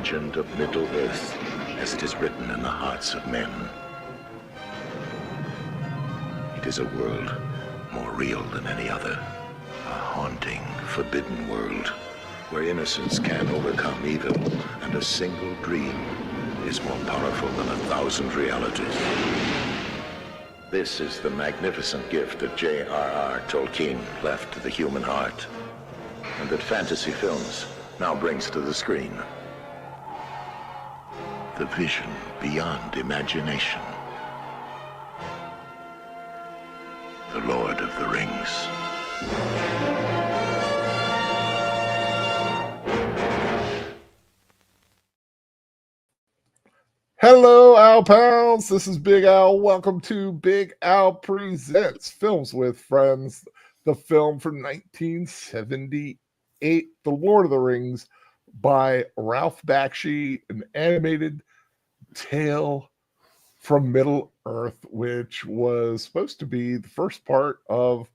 legend of Middle-earth as it is written in the hearts of men. It is a world more real than any other. A haunting, forbidden world where innocence can overcome evil and a single dream is more powerful than 1,000 realities. This is the magnificent gift that J.R.R. Tolkien left to the human heart, and that fantasy films now brings to the screen. The vision beyond imagination. The Lord of the Rings. Hello, Al pals. This is Big Al. Welcome to Big Al Presents Films with Friends, the film from 1978, The Lord of the Rings, by Ralph Bakshi, an animated tale from Middle-earth, which was supposed to be the first part of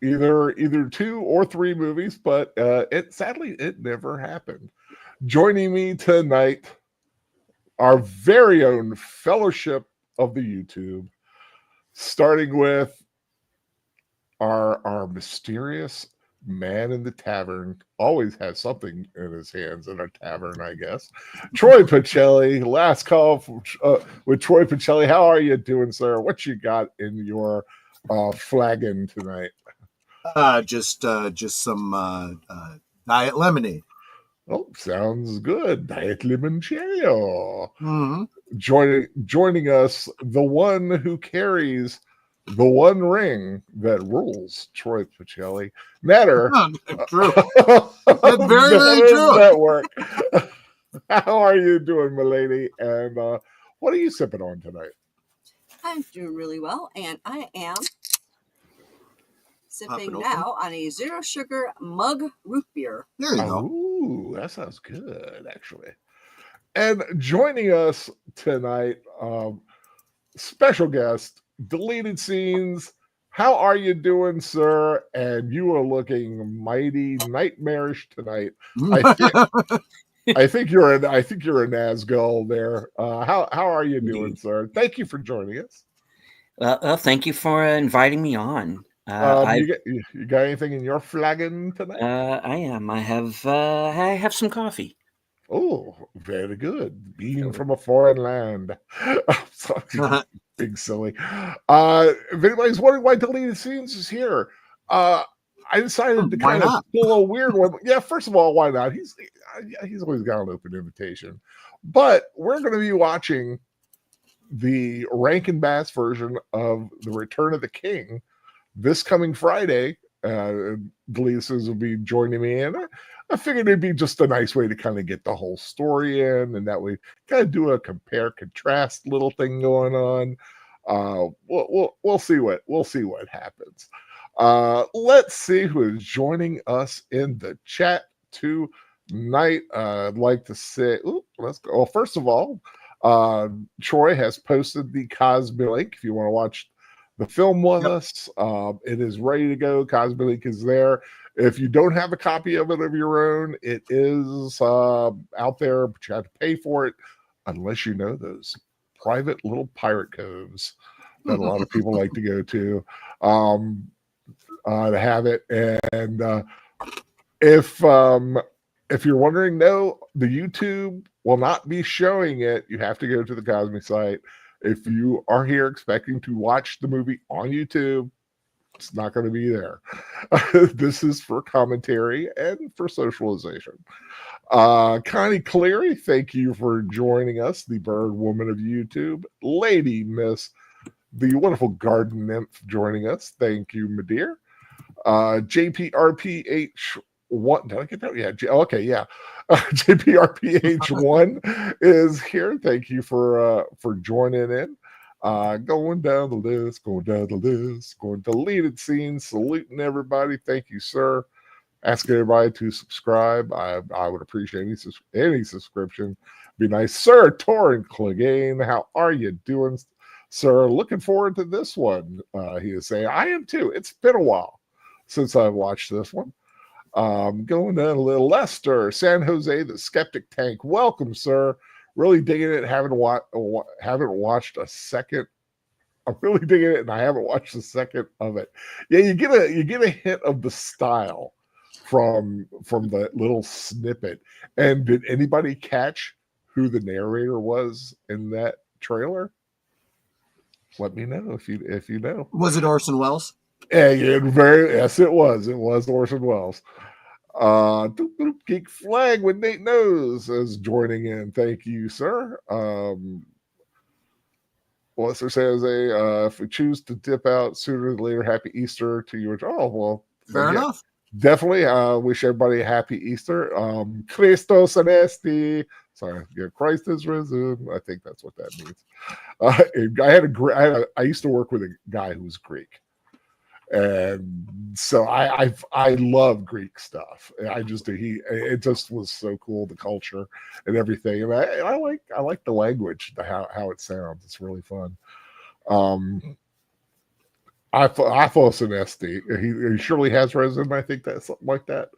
either 2 or 3 movies, but sadly it never happened. Joining me tonight, our very own Fellowship of the YouTube, starting with our mysterious man in the tavern. Always has something in his hands in a tavern, I guess. Troy Pacelli, last call with Troy Pacelli. How are you doing, sir? What you got in your flagon tonight? Just some diet lemonade. Oh, sounds good. Diet limoncello. Mm-hmm. Joining us, the one who carries the one ring that rules, Troy Pacelli. Matter. True. That's very, very true. Network. How are you doing, milady? And what are you sipping on tonight? I'm doing really well, and I am sipping now on a zero sugar mug root beer. There you go. Ooh, that sounds good, actually. And joining us tonight, special guest, Deleted Scenes. How are you doing, sir? And you are looking mighty nightmarish tonight. I think you're a Nazgul there. How are you doing, sir? Thank you for joining us. Well, thank you for inviting me on. You got anything in your flagon tonight? I am. I have some coffee. Oh, very good. Being from a foreign land. Sorry, big silly. If anybody's wondering why Deleted Scenes is here, I decided to kind of pull a weird one. Yeah, first of all, why not? He's always got an open invitation. But we're going to be watching the Rankin Bass version of The Return of the King this coming Friday. Deleted Scenes will be joining me, and I figured it'd be just a nice way to kind of get the whole story in, and that way kind of do a compare contrast little thing going on. We'll see what happens. Let's see who is joining us in the chat tonight. I'd like to say, let's go. Well, first of all, Troy has posted the Cosby link if you want to watch the film with us. It is ready to go. Cosby link is there. If you don't have a copy of it of your own, it is out there, but you have to pay for it unless you know those private little pirate coves that a lot of people like to go to have it. And if you're wondering, no, the YouTube will not be showing it. You have to go to the Cosby site. If you are here expecting to watch the movie on YouTube, it's not going to be there. This is for commentary and for socialization. Connie Cleary, thank you for joining us, the bird woman of YouTube. Lady Miss, the wonderful garden nymph, joining us. Thank you, my dear. JPRPH1, did I get that? Yeah, okay, yeah. JPRPH1 is here. Thank you for joining in. Going down the list, going Deleted Scenes, saluting everybody. Thank you, sir. Ask everybody to subscribe. I would appreciate any subscription. Be nice. Sir Torrin Clegane, how are you doing, sir? Looking forward to this one. He is saying, I am too. It's been a while since I've watched this one. Going to a little Lester, San Jose, the Skeptic Tank. Welcome, sir. Really digging it. Haven't watched a second. I'm really digging it, and I haven't watched a second of it. Yeah, you get a hint of the style from the little snippet. And did anybody catch who the narrator was in that trailer? Let me know if you know. Was it Orson Welles? Yes, it was. It was Orson Welles. Geek Flag with Nate Knows is joining in. Thank you, sir. Lester says, if we choose to dip out sooner than later, happy Easter to you. Oh, well. Fair enough. Definitely. Wish everybody a happy Easter. Christos Anesti. Sorry, yeah, Christ is risen. I think that's what that means. I used to work with a guy who was Greek. And so I love Greek stuff. It just was so cool, the culture and everything. And I like the language, how it sounds. It's really fun. I follow Sinesti. He surely has resin. I think that's something like that.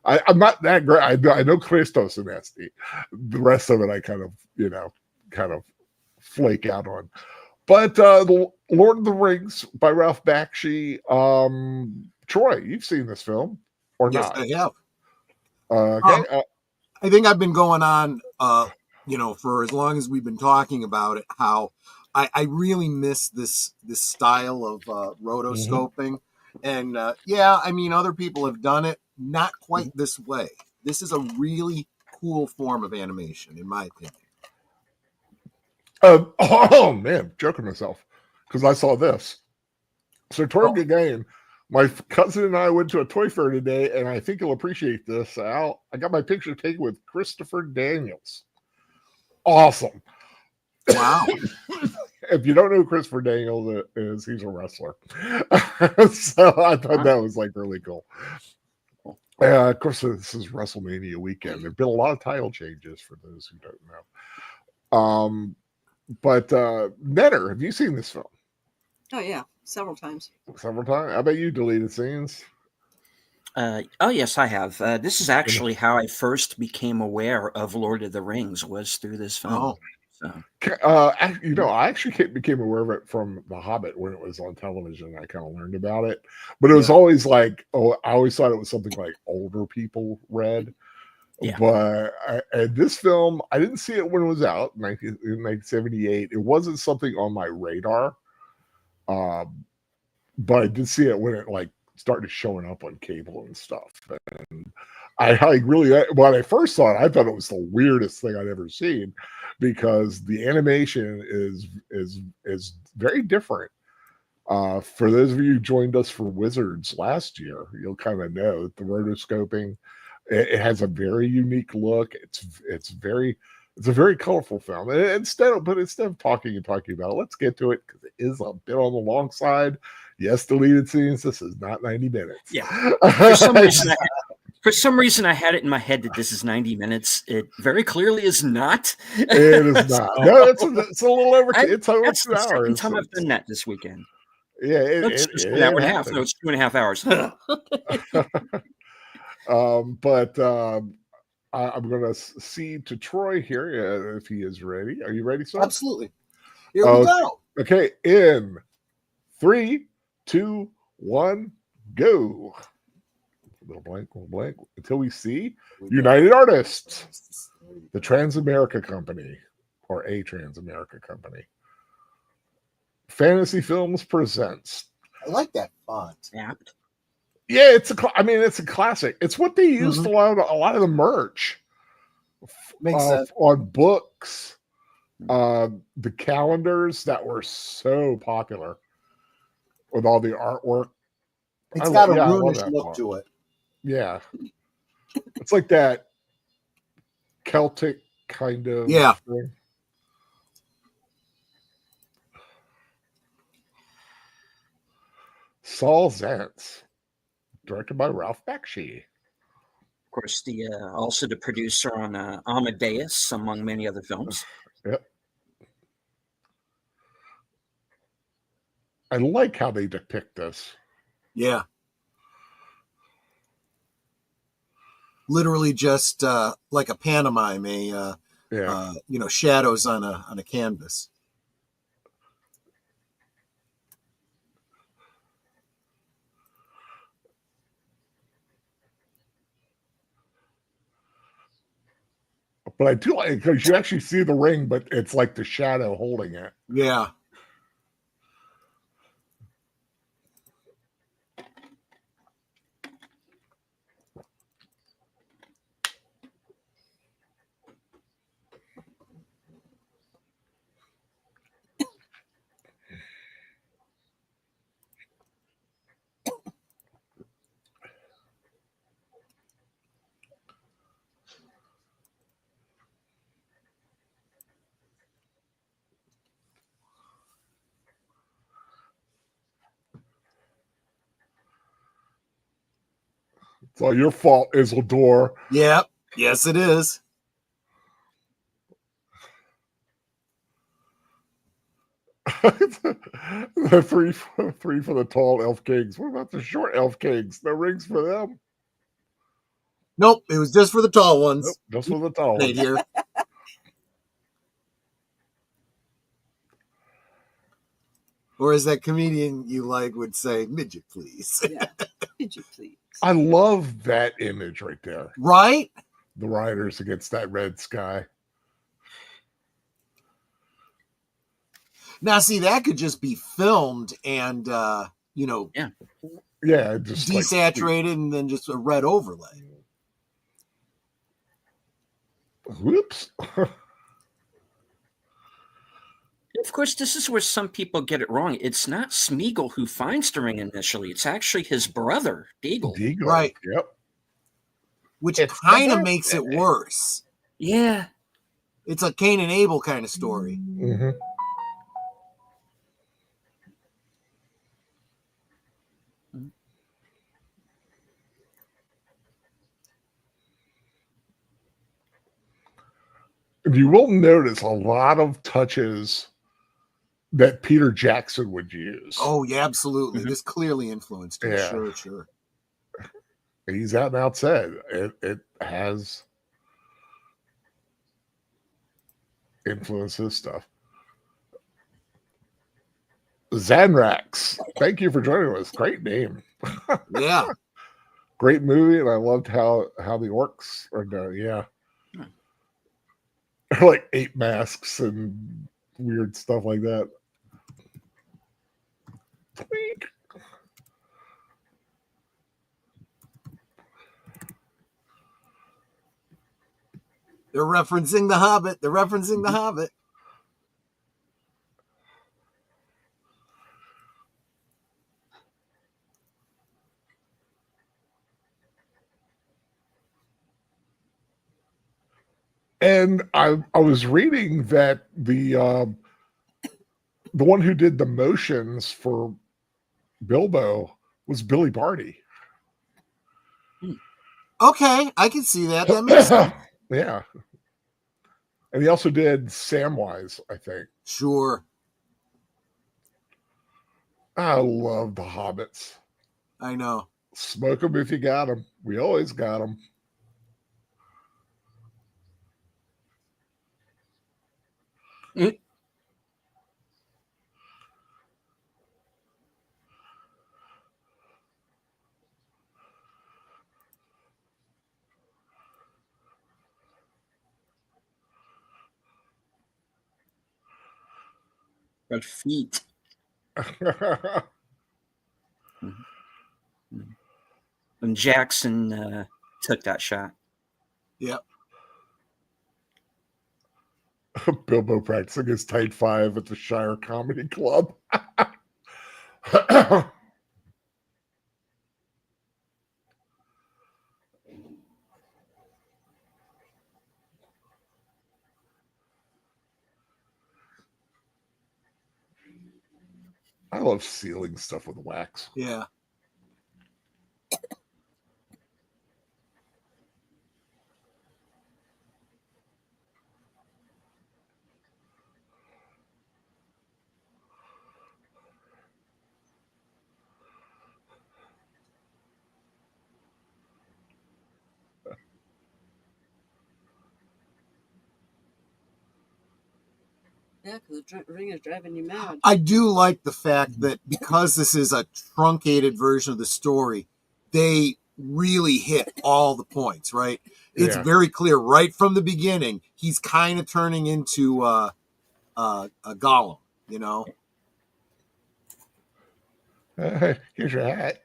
I'm not that great. I know Christos Sinesti. The rest of it, I kind of flake out on. But the Lord of the Rings by Ralph Bakshi. Troy, you've seen this film or Yes, not? I have. Okay. I think I've been going on, for as long as we've been talking about it, how I really miss this style of rotoscoping. And other people have done it, not quite this way. This is a really cool form of animation, in my opinion. Oh man, joking myself because I saw this. So Tori Gagain, my cousin and I went to a toy fair today, and I think you'll appreciate this. I got my picture taken with Christopher Daniels. Awesome. Wow. If you don't know who Christopher Daniels is, he's a wrestler. So I thought that was like really cool. Of course, this is WrestleMania weekend. There've been a lot of title changes for those who don't know. But Netter, have you seen this film? Oh yeah, several times. Several times. I bet you deleted scenes. Oh yes, I have. This is actually how I first became aware of Lord of the Rings, was through this film. Oh. So. I actually became aware of it from The Hobbit when it was on television. I kind of learned about it, but it was always like, I always thought it was something like older people read. Yeah. But and this film, I didn't see it when it was out in 1978. It wasn't something on my radar, but I did see it when it started showing up on cable and stuff. And when I first saw it, I thought it was the weirdest thing I'd ever seen because the animation is very different. For those of you who joined us for Wizards last year, you'll kind of know the rotoscoping. It has a very unique look. It's a very colorful film. And instead of talking about it, let's get to it because it is a bit on the long side. Yes, deleted scenes. This is not 90 minutes. Yeah. For some reason, I had it in my head that this is 90 minutes. It very clearly is not. It is not. No, it's a little over. It's over 2 hours. That's the second time I've done that this weekend. Yeah, it's an hour and a half. No, it's 2.5 hours. I'm going to cede to Troy here if he is ready. Are you ready, sir? Absolutely. Here we go. Okay, in 3, 2, 1, go. Little blank until we see United Artists, the Transamerica Company, or a Transamerica Company. Fantasy Films presents. I like that font. Apt. Yeah, it's a classic. It's what they used a lot of the merch. Makes sense. On books, the calendars that were so popular with all the artwork. It's got a runish look to it. Yeah. It's like that Celtic kind of thing. Saul Zaentz, directed by Ralph Bakshi. Of course, also the producer on Amadeus, among many other films. Yep. I like how they depict this. Yeah. literally just like a pantomime, Yeah. shadows on a canvas. But I do like because you actually see the ring, but it's like the shadow holding it. Yeah. It's all your fault, Isildur. Yep. Yes, it is. The three for the tall elf kings. What about the short elf kings? No rings for them. Nope, it was just for the tall Nope, ones. just for the tall Right ones. here. Or as that comedian you like would say, midget, please. Yeah. Midget, please. I love that image right there. Right? The riders against that red sky. Now, see, that could just be filmed and, Yeah, just desaturated and then just a red overlay. Whoops. Of course, this is where some people get it wrong. It's not Smeagol who finds the ring initially. It's actually his brother, Deagle. Deagle. Right. Yep. Which It's kind the of makes it birthday. worse. Yeah. It's a Cain and Abel kind of story. Mm-hmm. You will notice a lot of touches that Peter Jackson would use. Oh, yeah, absolutely. This clearly influenced him. Yeah. Sure. He's out and out said it has influenced his stuff. Zanrax, thank you for joining us. Great name. Yeah. Great movie, and I loved how the orcs are done. Yeah. Like 8 masks and weird stuff like that. Tweak. They're referencing The Hobbit. And I was reading that the one who did the motions for Bilbo was Billy Barty. Okay, I can see that. That makes sense. Yeah. And he also did Samwise, I think. Sure. I love the Hobbits. I know. Smoke them if you got them. We always got them. But feet. And Jackson took that shot. Yep. Bilbo practicing his tight 5 at the Shire Comedy Club. I love sealing stuff with wax. Yeah. Yeah, because the ring is driving you mad. I do like the fact that because this is a truncated version of the story, they really hit all the points, right? It's very clear right from the beginning. He's kind of turning into a Gollum, you know? Here's your hat.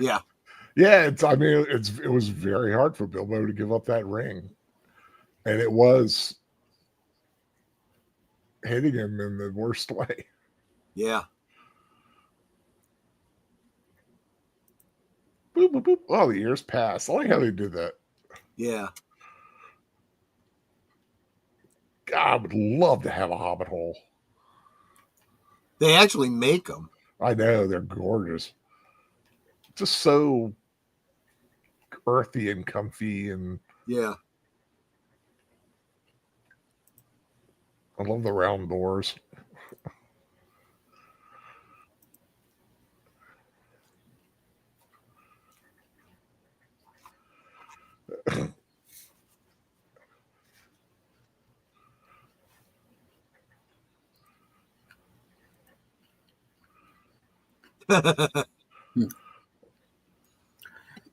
Yeah. Yeah, it was very hard for Bilbo to give up that ring. And it was hitting him in the worst way. Yeah. Boop, boop, boop. Oh, the years passed. I like how they did that. Yeah. God, I would love to have a hobbit hole. They actually make them. I know, they're gorgeous. Just so earthy and comfy, and Yeah. I love the round doors.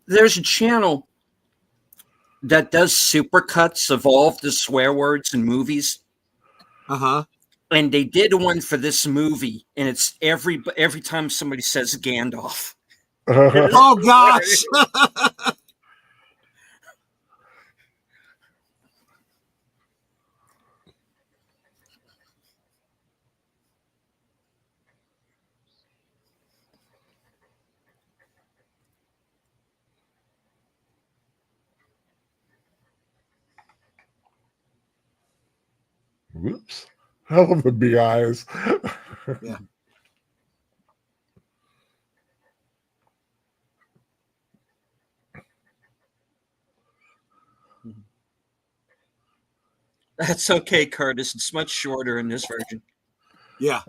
There's a channel that does supercuts of all of the swear words in movies. Uh-huh. And they did one for this movie, and it's every time somebody says Gandalf. Oh gosh. Whoops. I love the big eyes. Yeah. That's okay, Curtis. It's much shorter in this version. Yeah.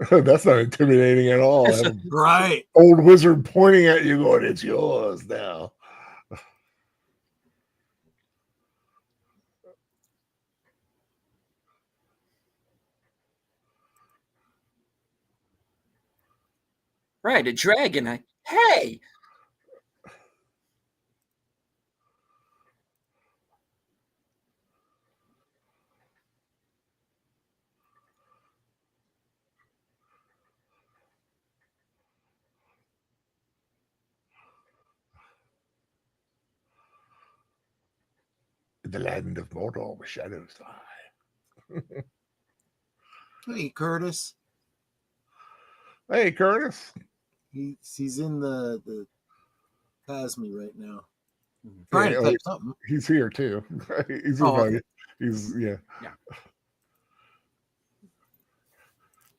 That's not intimidating at all. Right. Old wizard pointing at you going, it's yours now. Right, a dragon. Hey! The land of Mordor where shadows lie. Hey, Curtis. Hey, Curtis. He's in the Cosme right now. Yeah, Trying to type something. He's here too. He's okay. He's Yeah.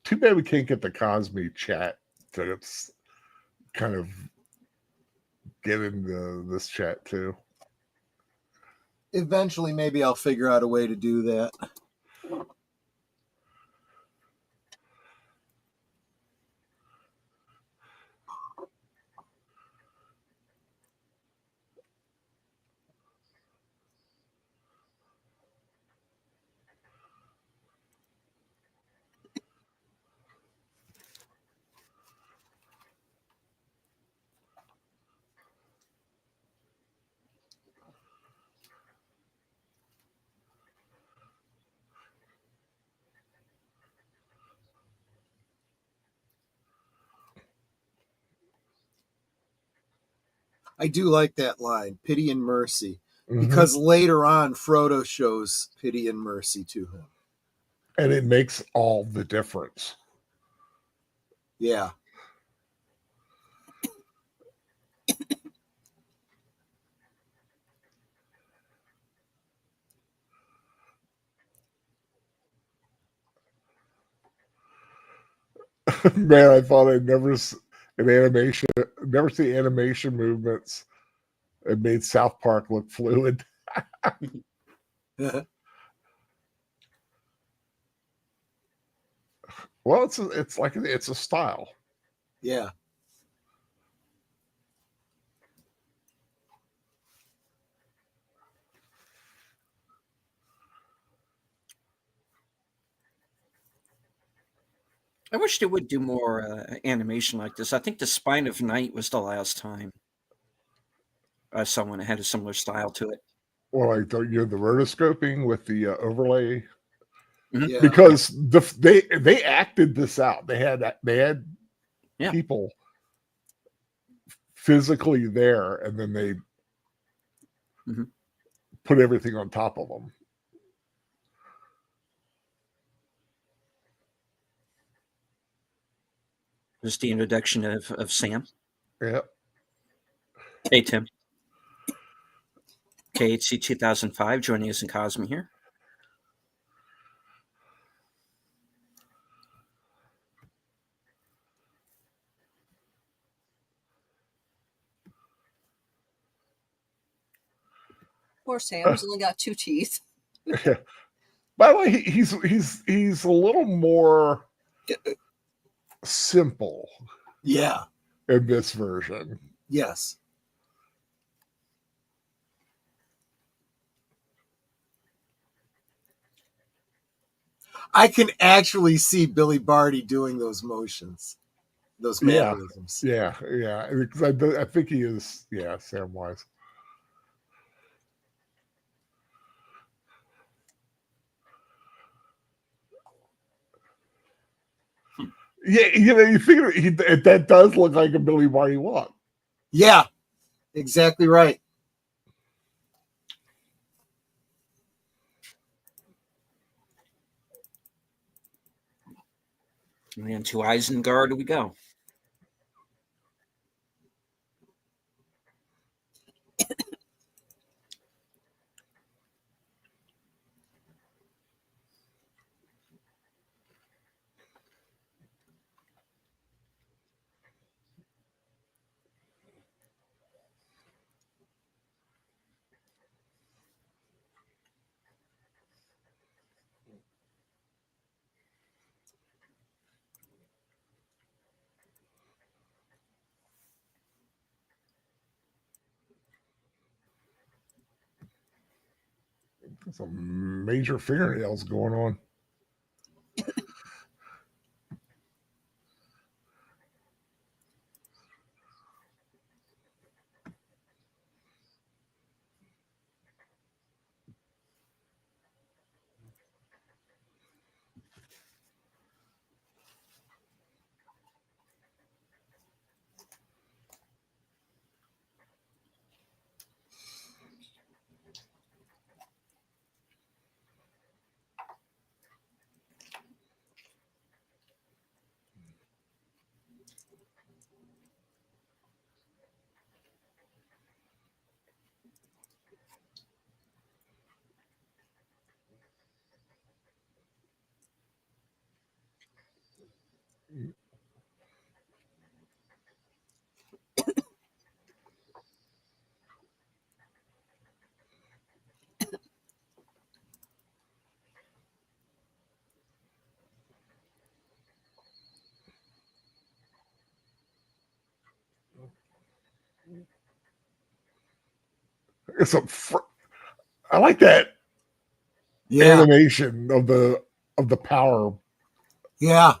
Too bad we can't get the Cosme chat to kind of get into this chat too. Eventually, maybe I'll figure out a way to do that. I do like that line, pity and mercy, because later on, Frodo shows pity and mercy to him. And it makes all the difference. Yeah. Man, I thought I'd never see animation movements It made South Park look fluid. Well, it's a style. Yeah. I wish they would do more animation like this. I think the Spine of Night was the last time someone had a similar style to it. Or like the rotoscoping with the overlay, Mhm. because they acted this out. They had Yeah. people physically there, and then they Mhm. put everything on top of them. Just the introduction of Sam. Yeah. Hey, Tim. KHC 2005 joining us in Cosme here. Poor Sam. He's only got 2 teeth. Yeah. By the way, he's a little more simple Yeah. in this version. Yes. I can actually see Billy Barty doing those motions, those mannerisms. Yeah. Because I think he is, Samwise. Yeah, you figure that does look like a Billy Barty walk. Yeah, exactly right. And then to Isengard we go. Some major fingernails going on. I like that animation of the power. Yeah.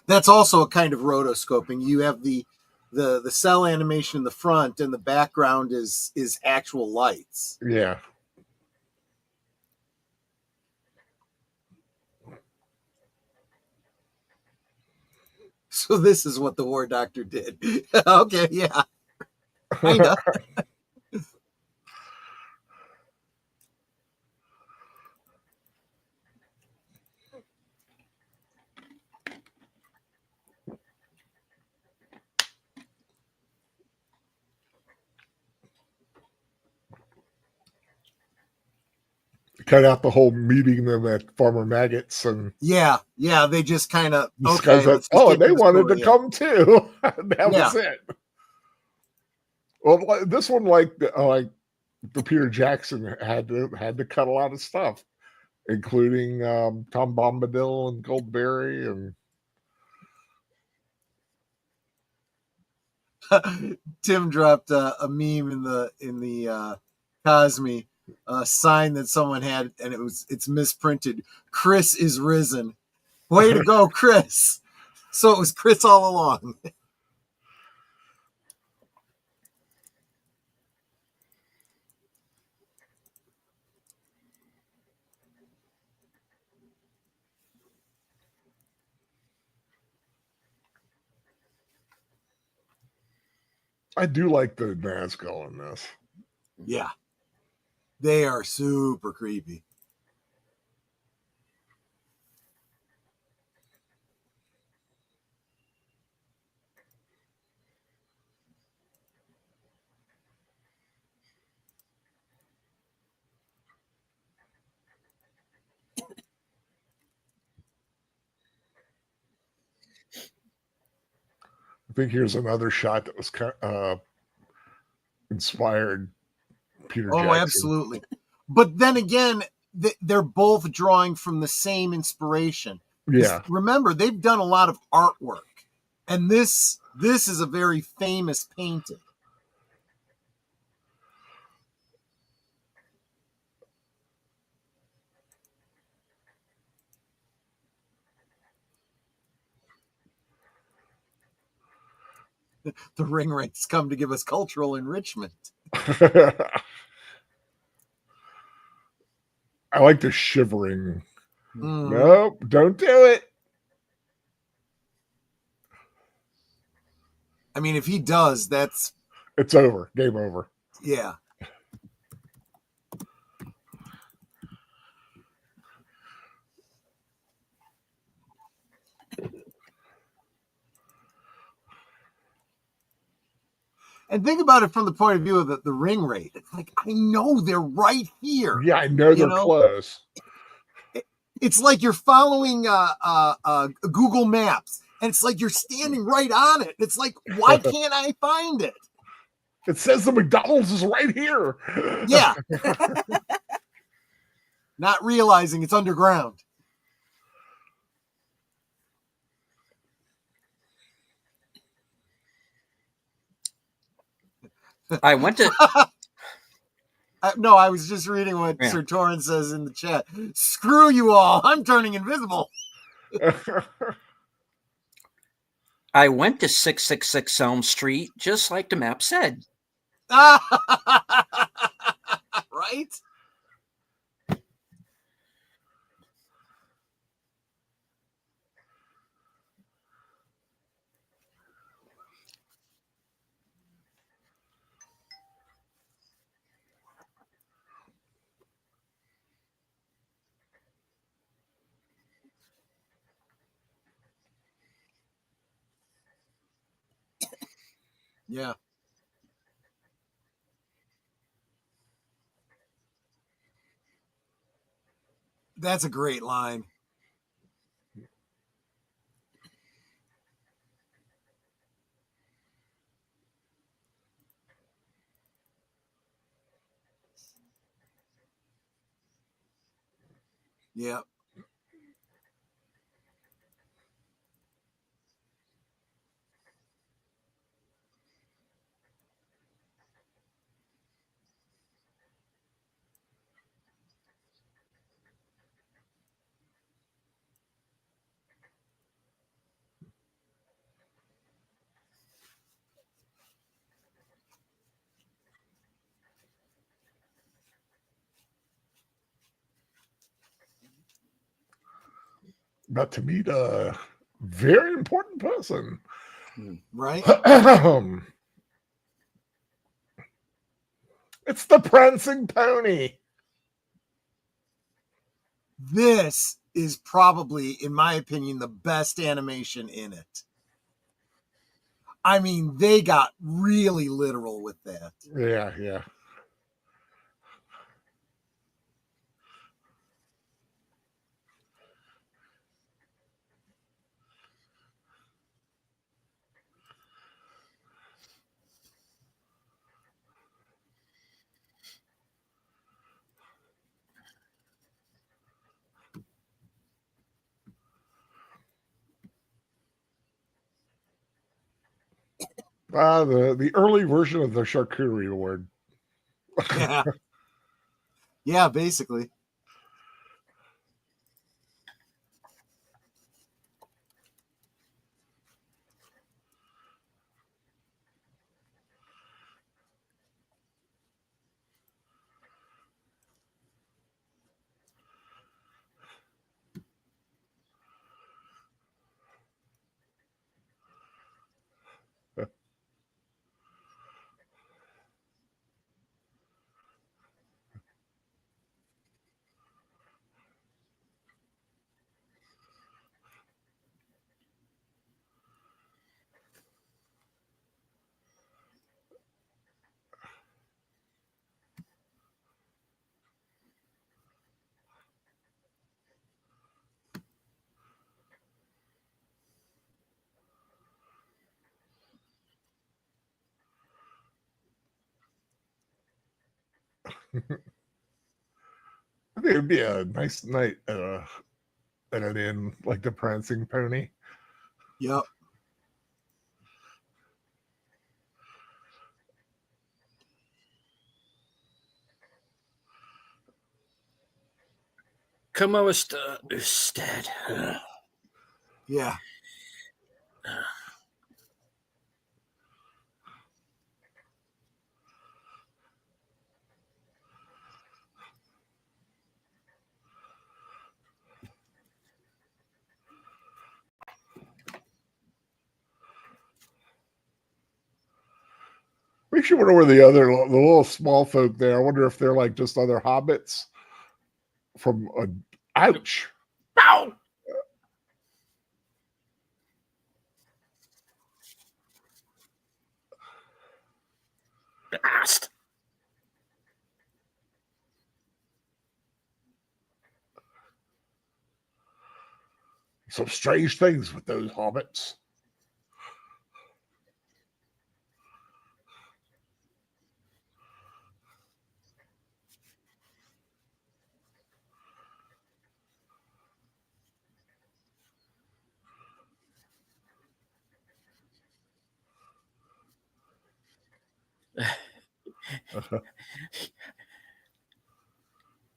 That's also a kind of rotoscoping. You have the cell animation in the front, and the background is actual lights. Yeah. So this is what the War Doctor did. Okay, yeah. Kinda. cut out the whole meeting them at Farmer Maggot's and Yeah, they just kind of discuss okay. that. Let's just Oh, get and they to the wanted story, to yeah. come too. That Yeah. was it. Well, this one, like the Peter Jackson, had to cut a lot of stuff, including Tom Bombadil and Goldberry and. Tim dropped a meme in the Cosme sign that someone had, and it's misprinted. Chris is risen. Way to go, Chris! So it was Chris all along. I do like the Nazgul in this. Yeah, they are super creepy. I think here's another shot that was inspired Peter Oh, Jackson. absolutely. But then again, they're both drawing from the same inspiration. Yeah. Remember, they've done a lot of artwork, and this is a very famous painting. The ring wraiths come to give us cultural enrichment. I like the shivering. Nope, don't do it. I mean, if he does, it's over. Game over. Yeah. And think about it from the point of view of the ring rate. It's like, I know they're right here. Yeah, I know they're close. It's like you're following Google Maps, and it's like you're standing right on it. It's like, why can't I find it? It says the McDonald's is right here. Yeah. Not realizing it's underground. I went to. No, I was just reading what Sir Torrance says in the chat. Screw you all. I'm turning invisible. I went to 666 Elm Street, just like the map said. Right? Yeah. That's a great line. Yeah. About to meet a very important person. Right? It's the prancing pony. This is probably, in my opinion, the best animation in it. I mean, they got really literal with that. Yeah, yeah. The early version of the charcuterie award. Yeah. Yeah, basically. I think it'd be a nice night at an inn like the Prancing Pony. Yep. Como usted? Yeah. Makes you wonder where the little small folk there. I wonder if they're like just other hobbits from a. Ouch! Ow! Blast! Some strange things with those hobbits.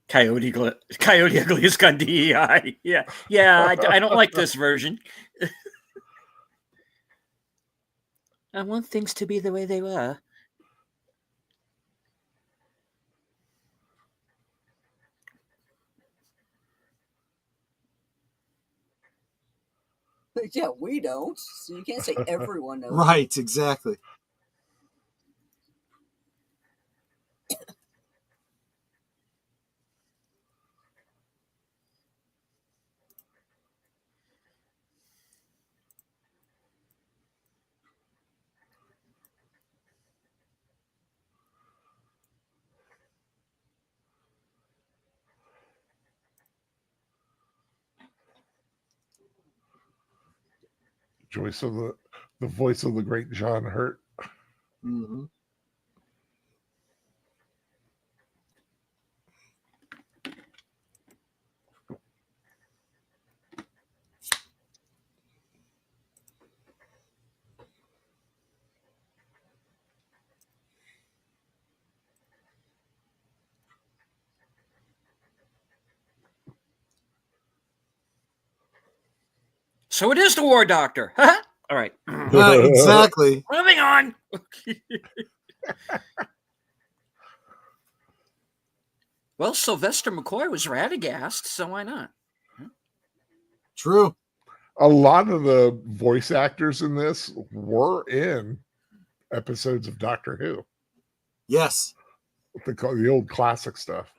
Coyote Ugly has gone DEI. Yeah, yeah. I don't like this version. I want things to be the way they were. Yeah, we don't. So you can't say everyone knows. Right, exactly. Voice of the voice of the great John Hurt. Mm-hmm. So it is the War Doctor. All right. Exactly. Moving on. Well, Sylvester McCoy was Radagast, so why not? True. A lot of the voice actors in this were in episodes of Doctor Who. Yes. The old classic stuff.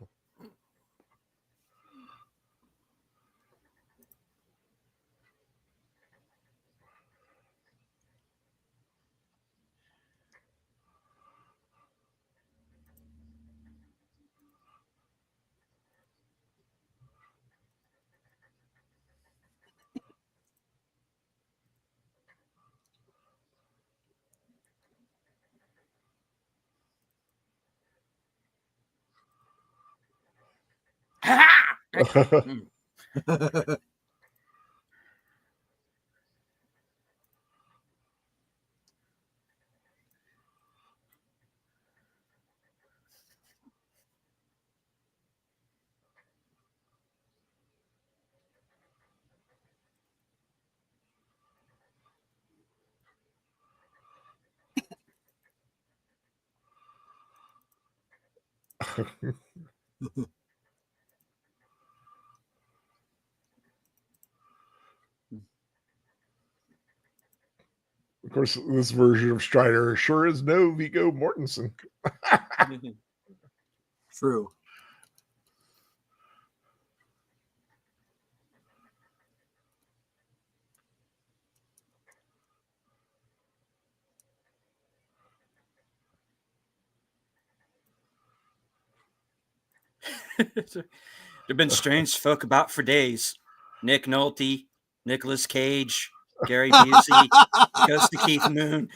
Of course, this version of Strider sure is no Viggo Mortensen. True. There've been strange folk about for days. Nick Nolte, Nicolas Cage, Gary Busey, Ghost of Keith Moon.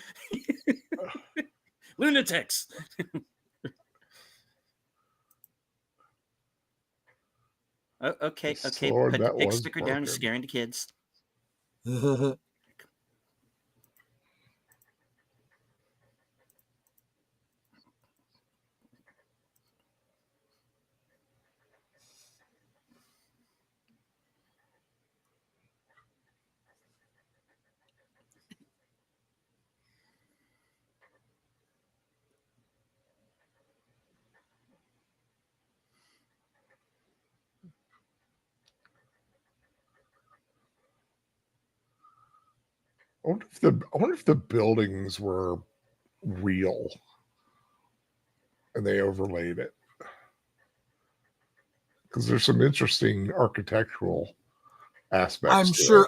Lunatics. Okay. Sword, Put the that pig was sticker down. You're broken. scaring the kids. I wonder if the buildings were real and they overlaid it, because there's some interesting architectural aspects.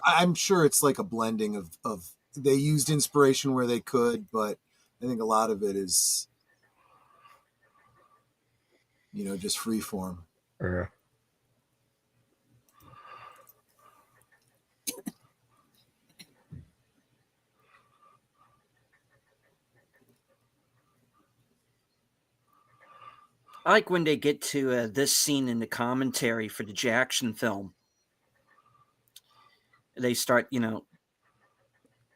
I'm sure it's like a blending of they used inspiration where they could, but I think a lot of it is, just free form. Yeah. I like when they get to this scene in the commentary for the Jackson film. They start,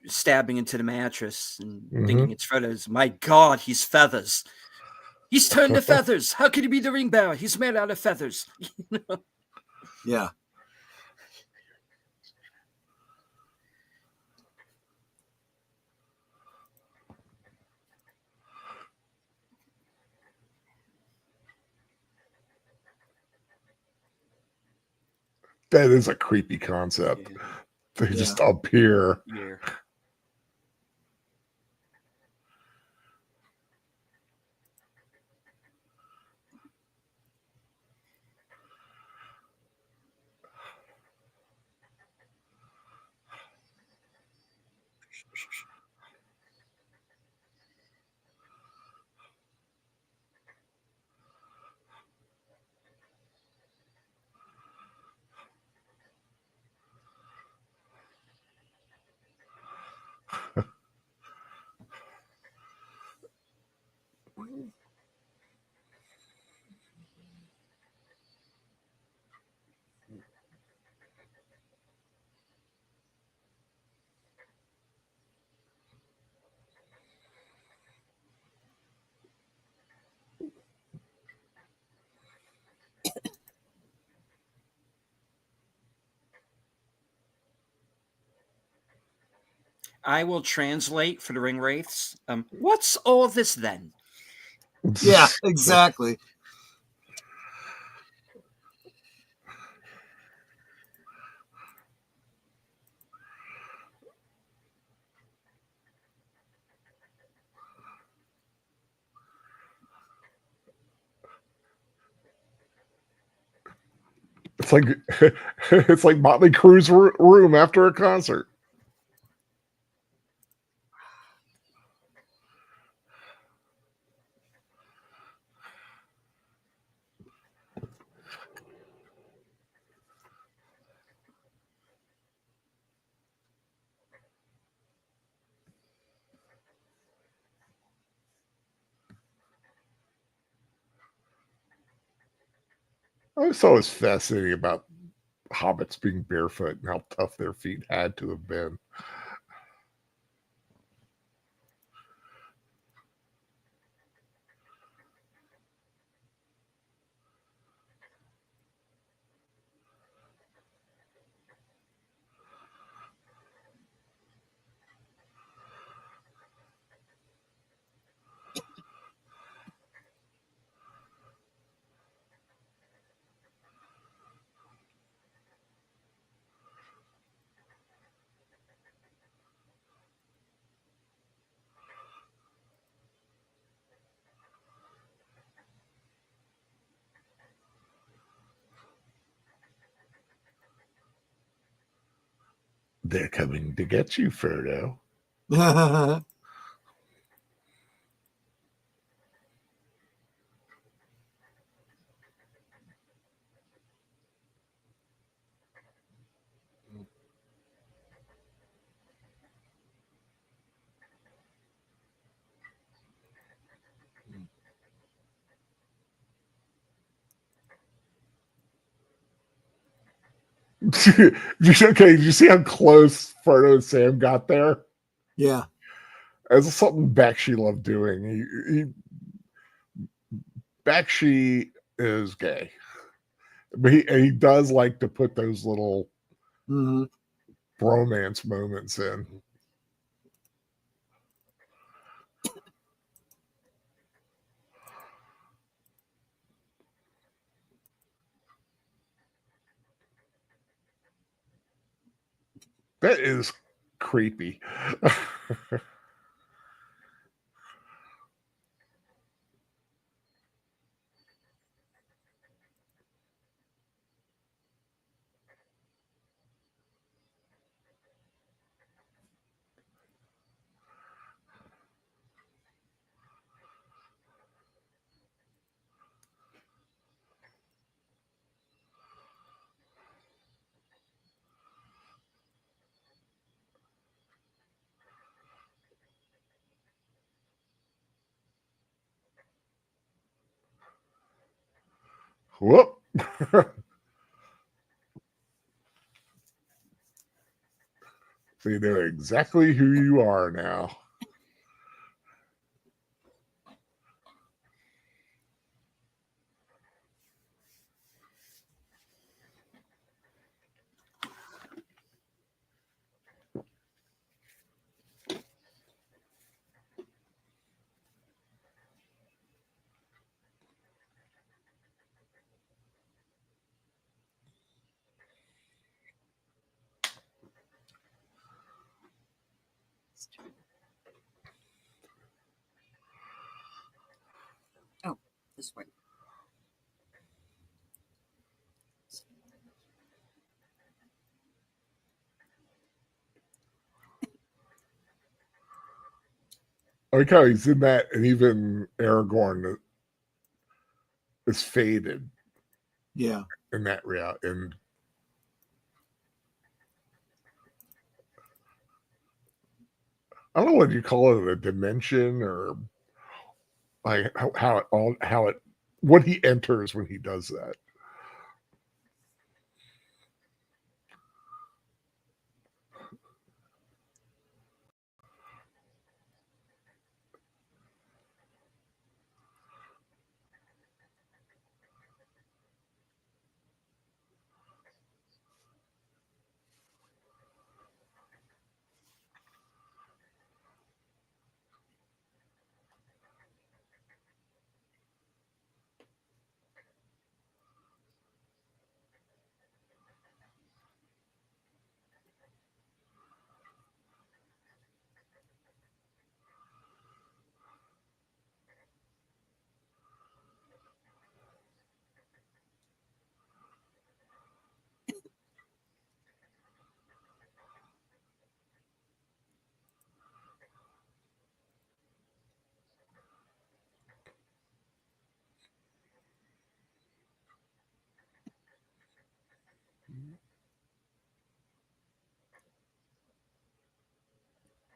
stabbing into the mattress and thinking it's Frodo's. My God, he's feathers. He's turned to feathers. How could he be the ring bearer? He's made out of feathers. Yeah. That is a creepy concept. Yeah. They just appear. Yeah. I will translate for the ring wraiths. What's all this then? Yeah, exactly. It's like Motley Crue's room after a concert. I always thought it was fascinating about hobbits being barefoot and how tough their feet had to have been. They're coming to get you, Frodo. Okay, did you see how close Frodo and Sam got there? Yeah. That's something Bakshi loved doing. Bakshi is gay, but he does like to put those little bromance moments in. That is creepy. Whoop. So you know exactly who you are now. Oh, this way. I like how he's in that, and even Aragorn is faded. Yeah. In that reality, and I don't know what you call it, a dimension, or like how it what he enters when he does that.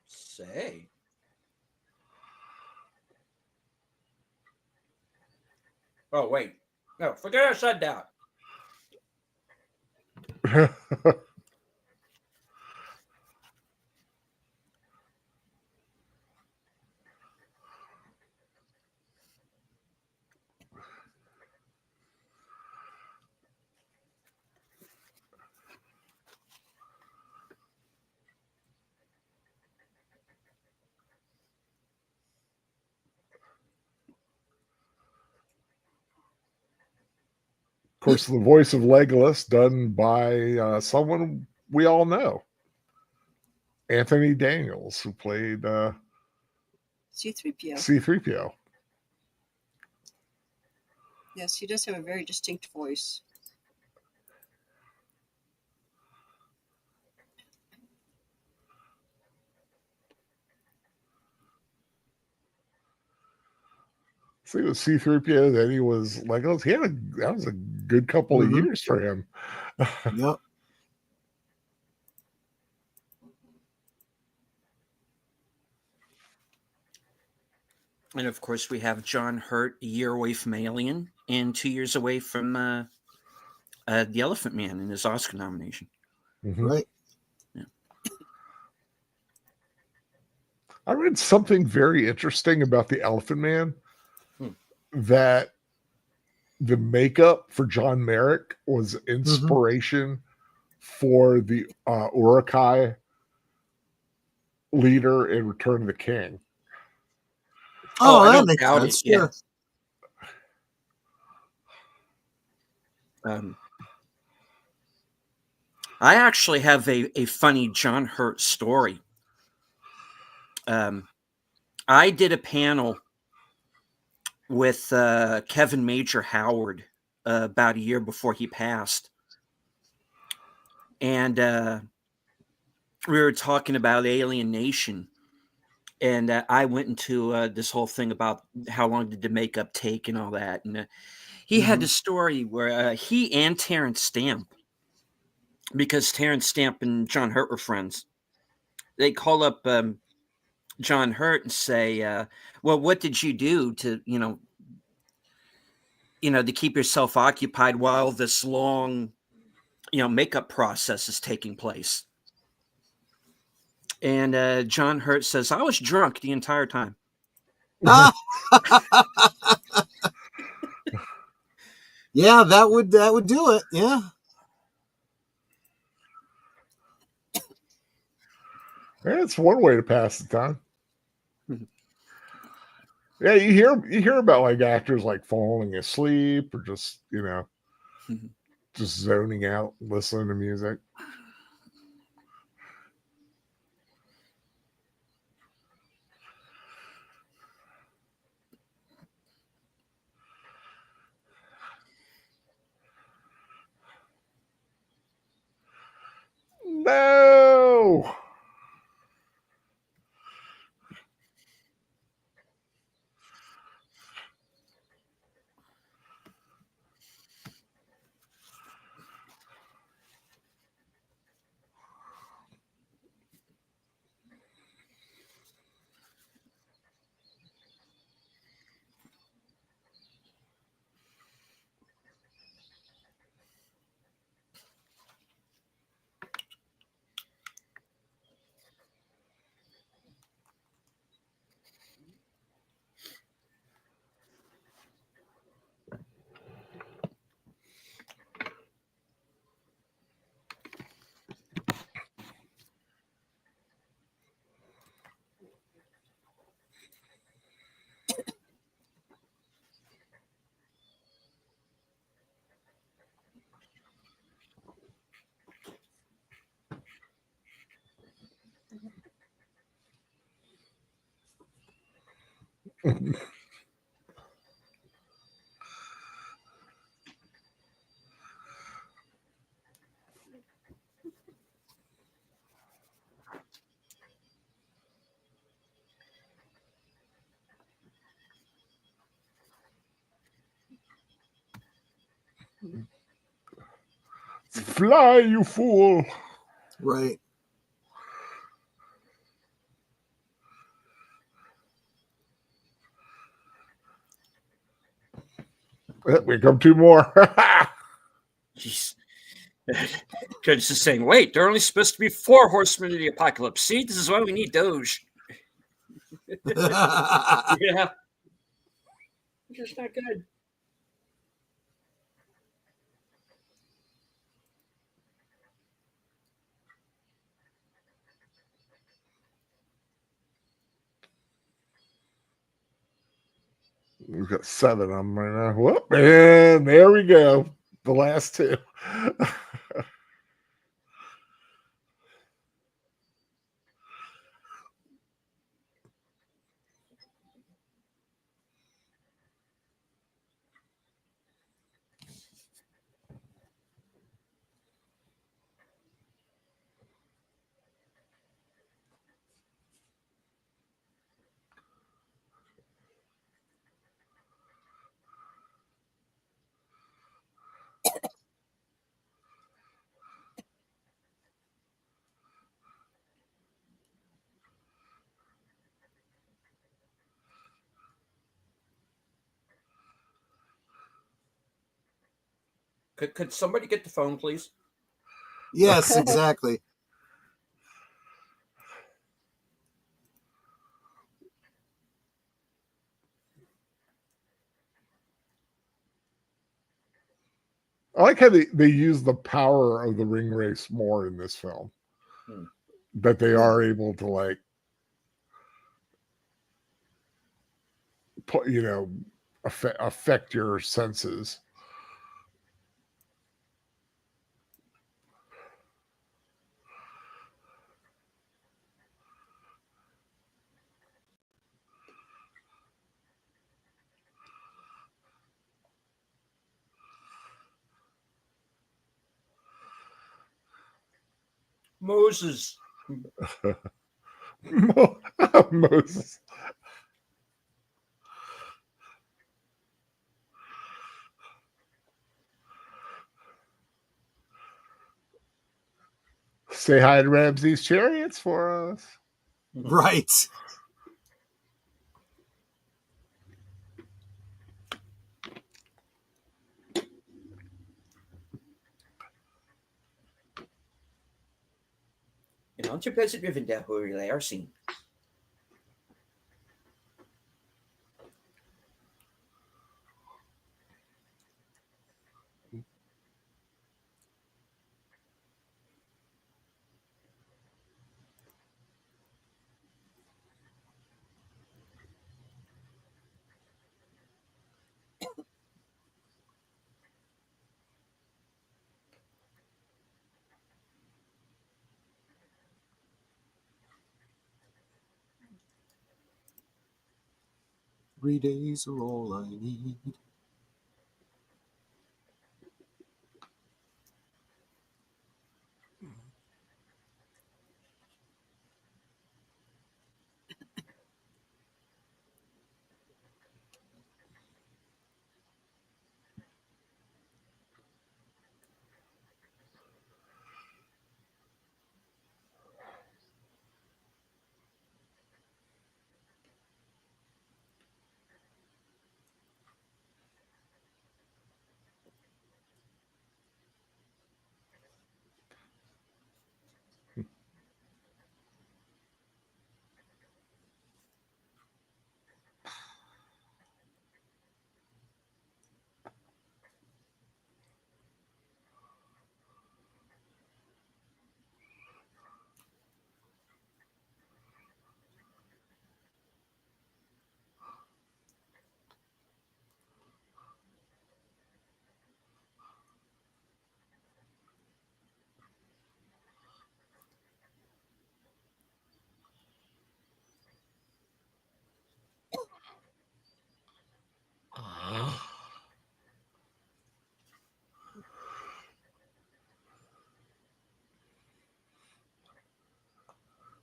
Say. Oh, wait. No, forget I said that. Of course, the voice of Legolas done by someone we all know, Anthony Daniels, who played C-3PO. C-3PO. Yes, he does have a very distinct voice. So he was C-3PO, then he was Legolas. That was a good couple of years for him. Yep. And of course, we have John Hurt, a year away from Alien, and 2 years away from The Elephant Man in his Oscar nomination. Right. Yeah. I read something very interesting about the Elephant Man, that the makeup for John Merrick was inspiration for the Uruk-hai leader in Return of the King. Oh, I that don't makes doubt sense. it. Yeah. Sure. I actually have a funny John Hurt story. I did a panel with Kevin Major Howard about a year before he passed. And we were talking about Alien Nation. And I went into this whole thing about how long did the makeup take and all that. And he had this story where he and Terrence Stamp, because Terrence Stamp and John Hurt were friends, they call up John Hurt and say, well, what did you do to, to keep yourself occupied while this long, makeup process is taking place? And John Hurt says, I was drunk the entire time. Yeah, that would do it. Yeah. It's one way to pass the time. Yeah, you hear about like actors like falling asleep or just just zoning out, listening to music. No. Fly, you fool. Right. We come two more. Jeez. Judge is saying, wait, there are only supposed to be 4 horsemen of the apocalypse. See, this is why we need Doge. Yeah. It's just not good. We've got 7 of them right now. Whoop, and there we go. The last 2. Could somebody get the phone, please? Yes, exactly. I like how they use the power of the ring race more in this film. That they are able to like put, affect your senses. Moses. Moses. Say hi to Ramsey's chariots for us. Right. En entrepreneur driven der hur det är sin. Three days are all I need.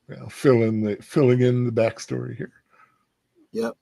Well, filling in the backstory here. Yep.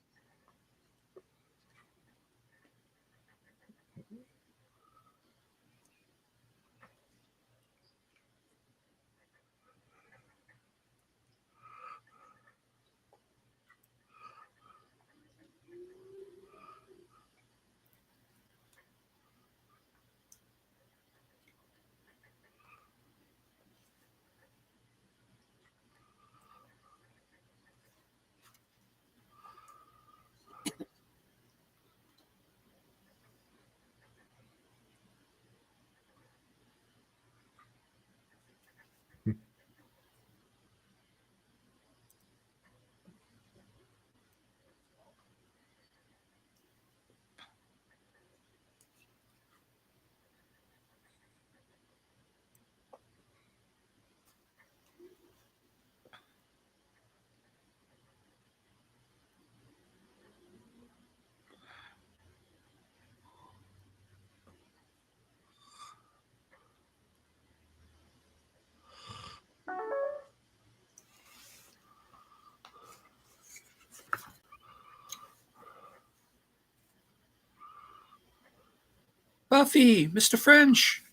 Buffy, Mr. French.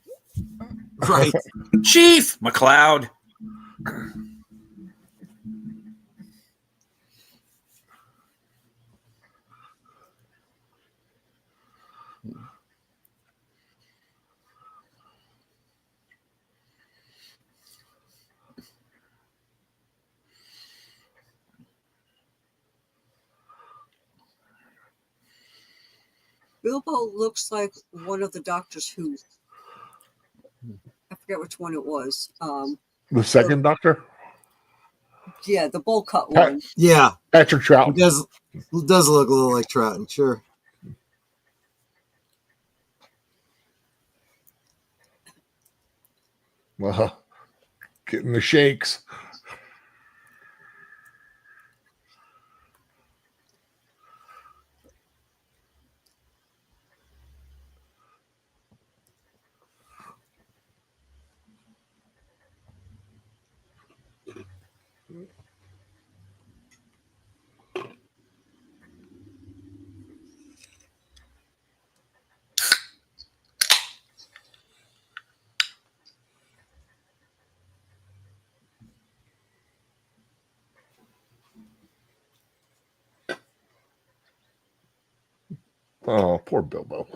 Right. Chief McCloud. Bilbo looks like one of the Doctors Who. I forget which one it was. The second Doctor? Yeah, the bowl cut one. Yeah, Patrick he Troughton. does look a little like Troughton, sure. Well, getting the shakes. Oh, poor Bilbo.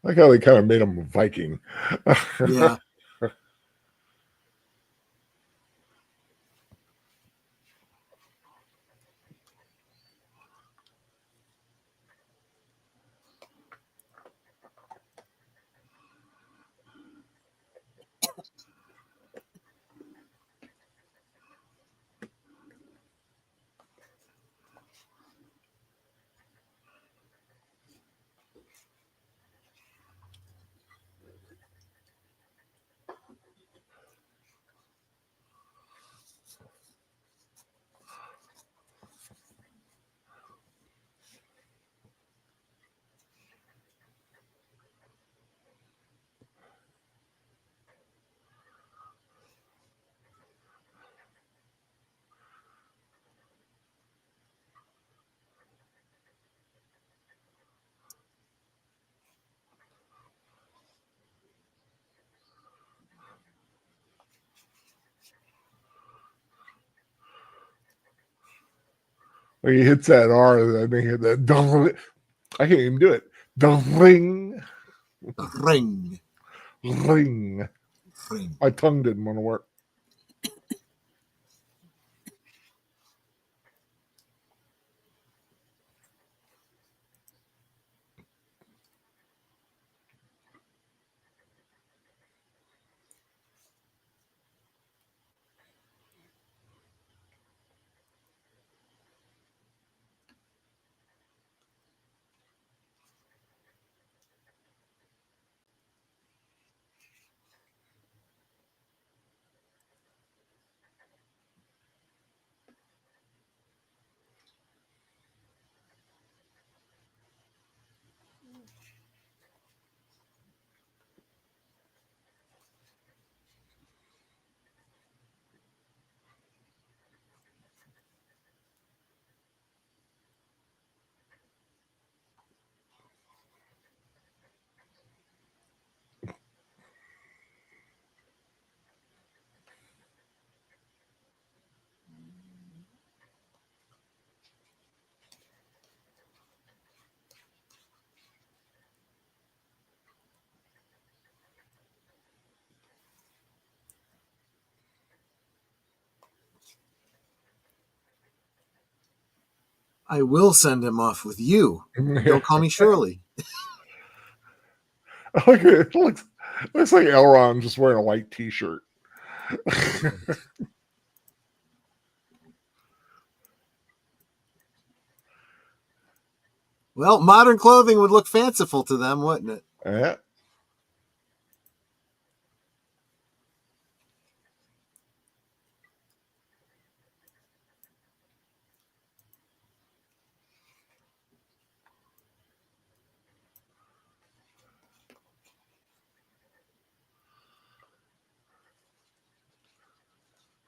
I like how they kind of made him a Viking. Yeah. When he hits that R, I think that dong. I can't even do it. Dong, Ring. ring. Ring. My tongue didn't want to work. I will send him off with you. Don't call me Shirley. It looks like Elrond just wearing a white T-shirt. Well, modern clothing would look fanciful to them, wouldn't it? Yeah.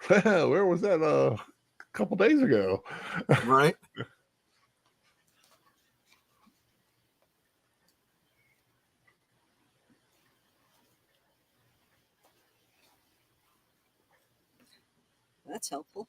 Where was that a couple days ago? Right? That's helpful.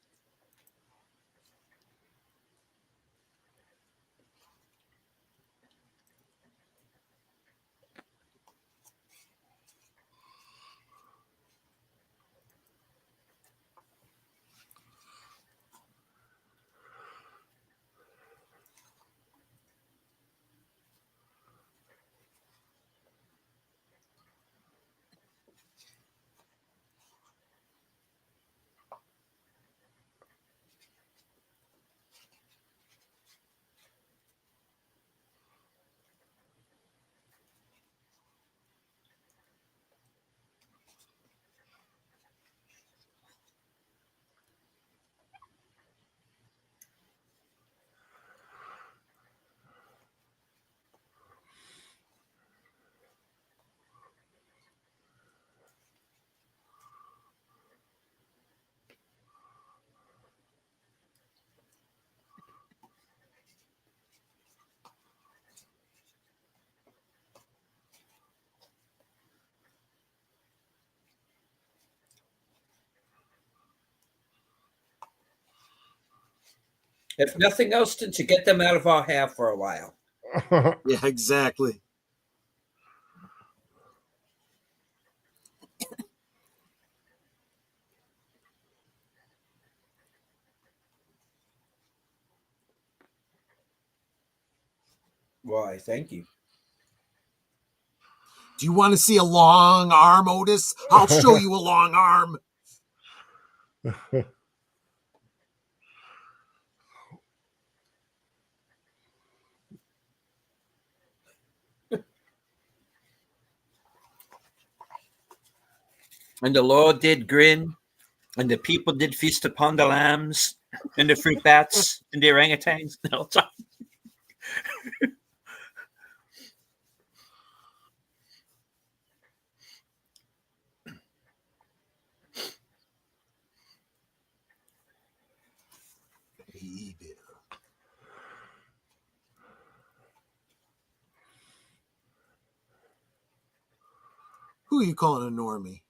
If nothing else, to get them out of our hair for a while. Yeah, exactly. Why, thank you. Do you want to see a long arm, Otis? I'll show you a long arm. And the Lord did grin, and the people did feast upon the lambs, and the fruit bats, and the orangutans. No, sorry. Baby. Who are you calling a normie?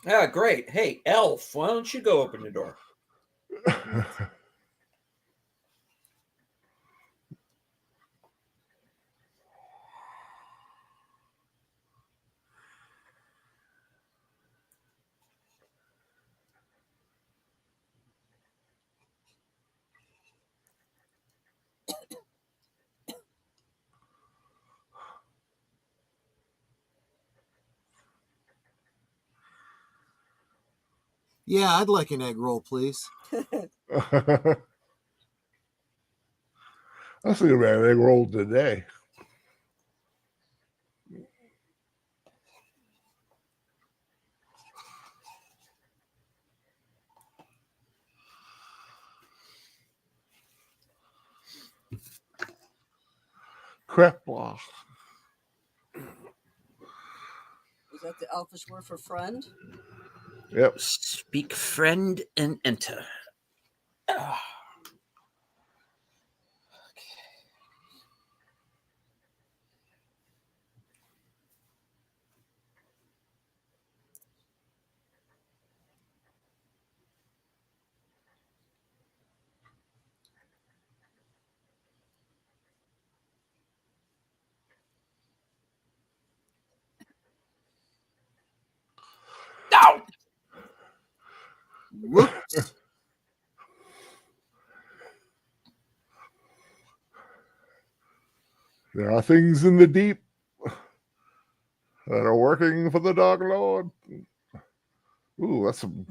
Ah, great. Hey, Elf, why don't you go open the door? Yeah, I'd like an egg roll, please. I was thinking about egg roll today. Crap block. Is that the Elfish word for friend? Yep. Speak friend and enter. Ah. Ow! Whoops. There are things in the deep that are working for the Dark Lord. Ooh, that's some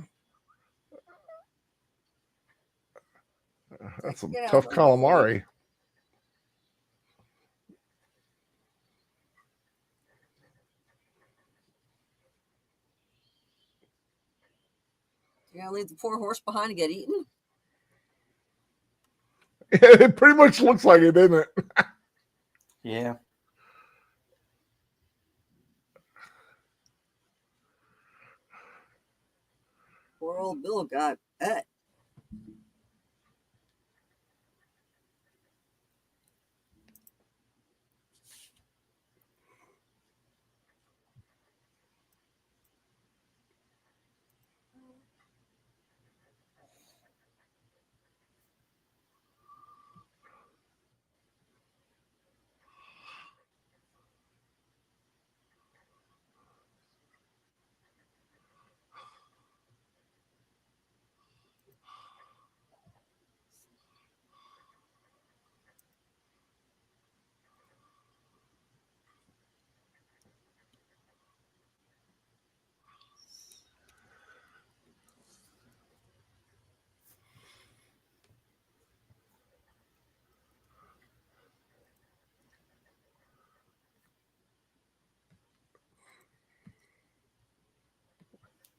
Get out tough of my way. calamari. You're gonna leave the poor horse behind to get eaten? It pretty much looks like it, didn't it? Yeah. Poor old Bill got pet.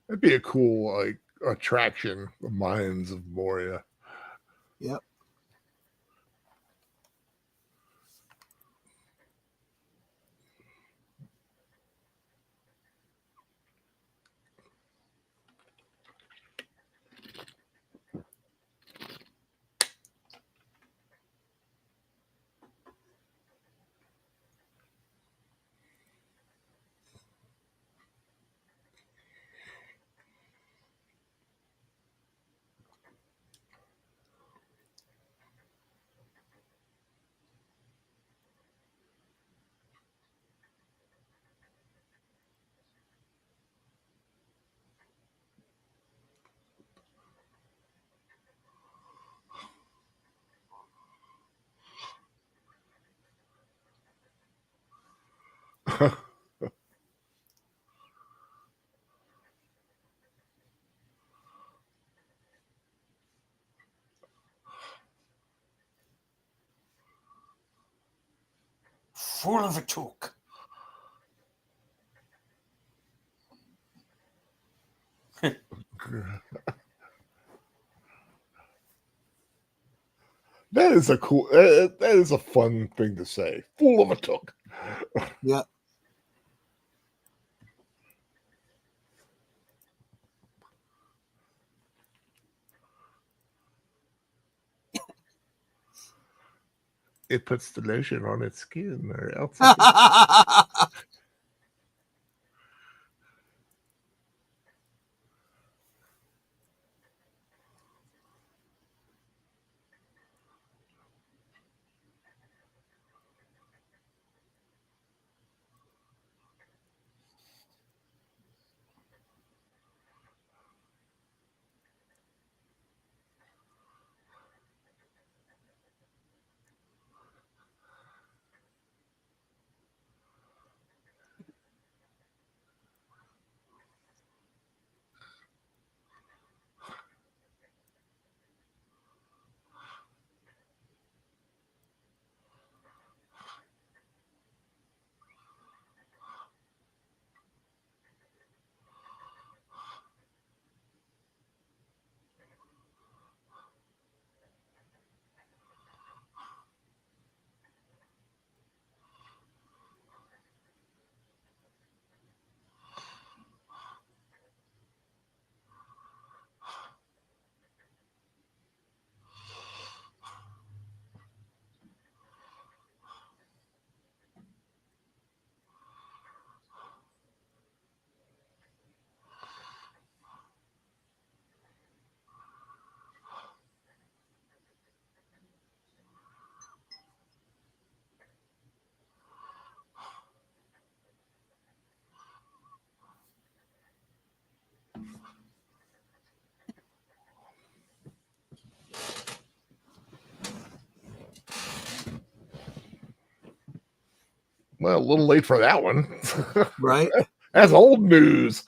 That'd be a cool like attraction, the Mines of Moria. Yep. Fool of a took. That is a cool. That is a fun thing to say. Fool of a took. Yep. It puts the lotion on its skin, or else. Well, a little late for that one. Right? That's old news.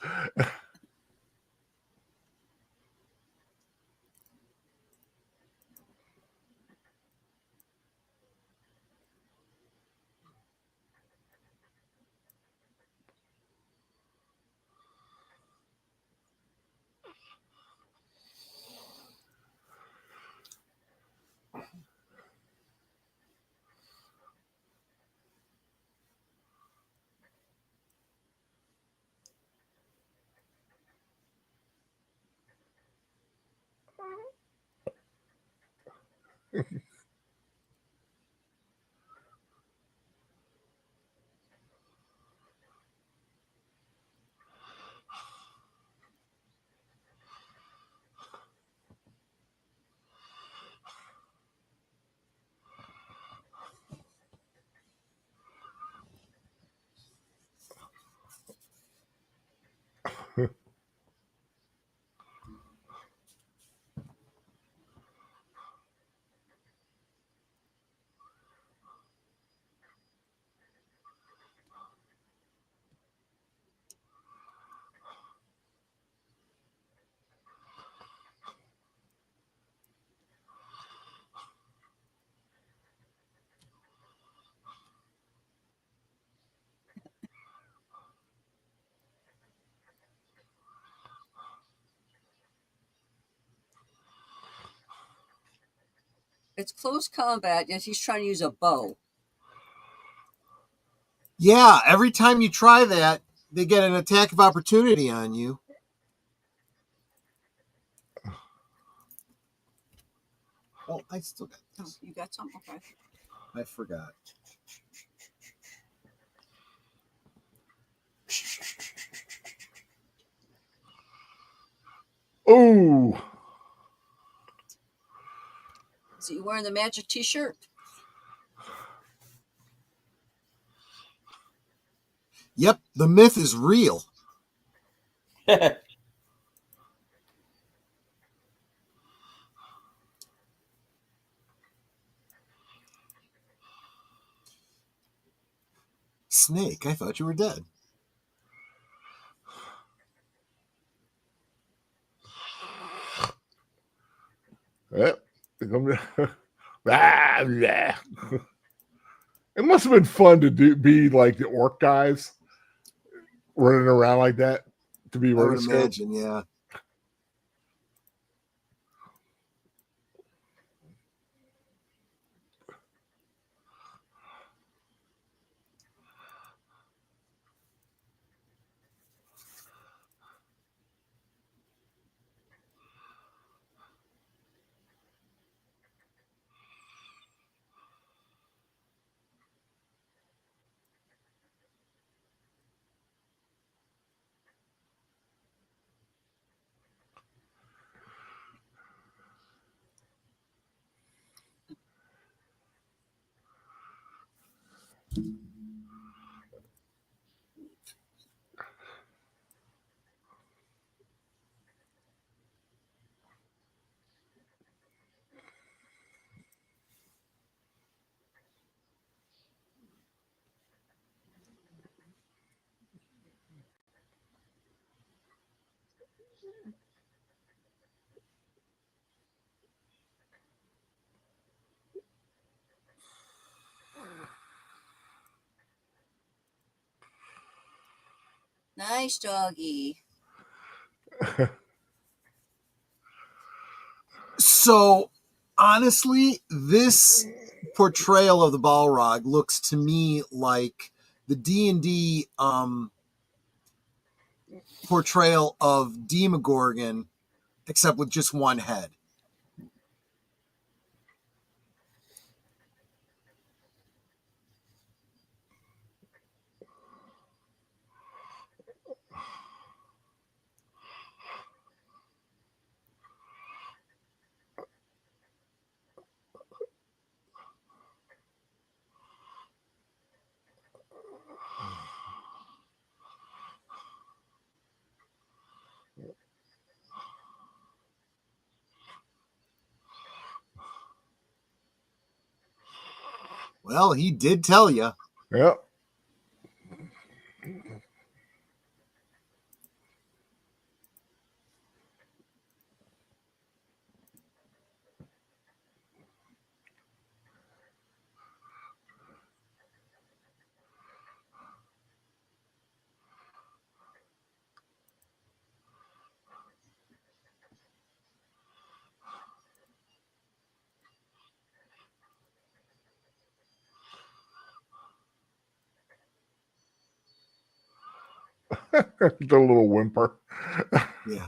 It's close combat, and he's trying to use a bow. Yeah, every time you try that, they get an attack of opportunity on you. Oh, I still got Oh, this. you got some? Okay. I forgot. Oh, Is he wearing the magic t-shirt? Yep, the myth is real. Snake, I thought you were dead. yep. Ah, yeah. It must have been fun to be like the orc guys running around like that to be I would rotoscoped. imagine, yeah. Nice doggy. So, honestly, this portrayal of the Balrog looks to me like the D&D portrayal of Demogorgon, except with just one head. Well, he did tell you. Yep. The little whimper. Yeah.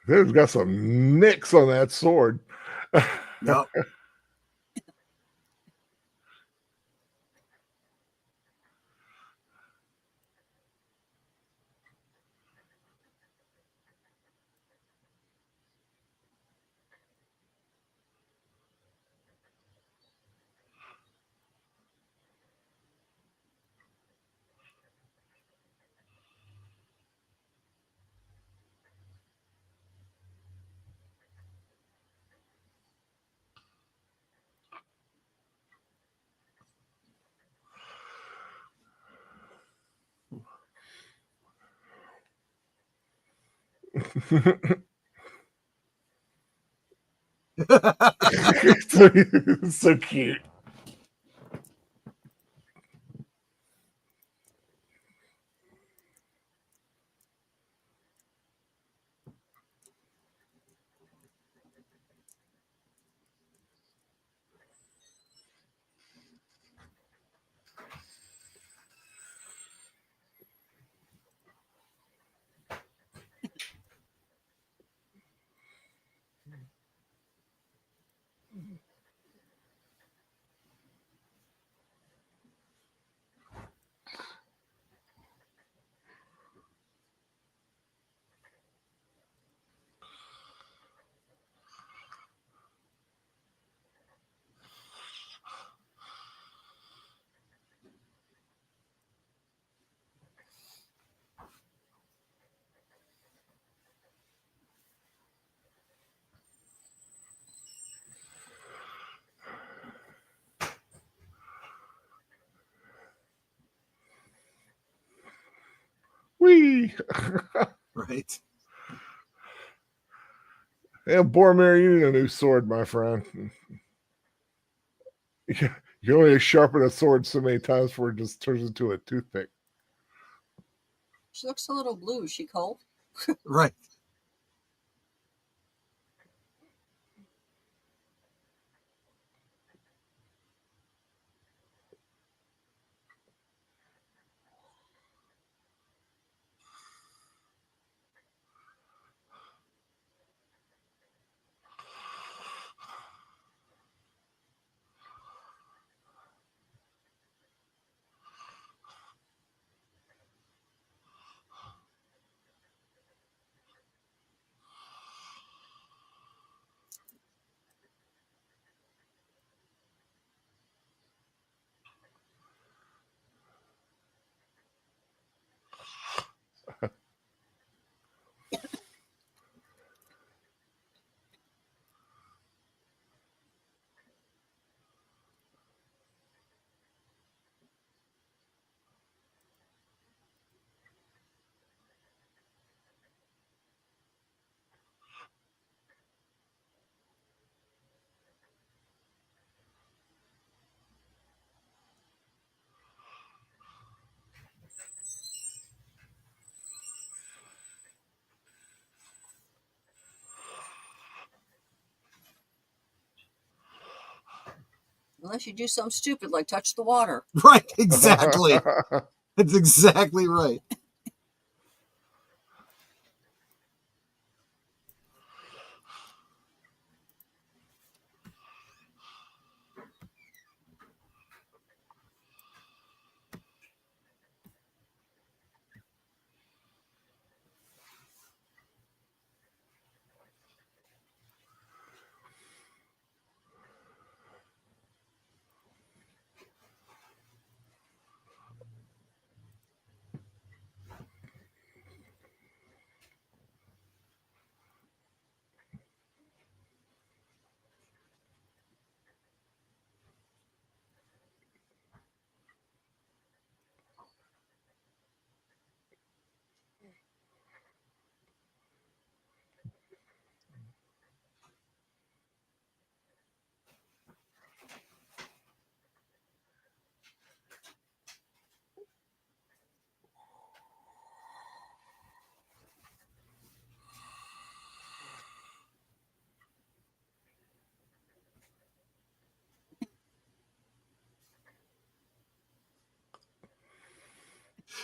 There's got some nicks on that sword. Yep. So cute. Whee! Right. Yeah, Boromir, you need a new sword, my friend. You only sharpen a sword so many times before it just turns into a toothpick. She looks a little blue. Is she cold? Right. Unless you do something stupid like touch the water. Right. Exactly. That's exactly right.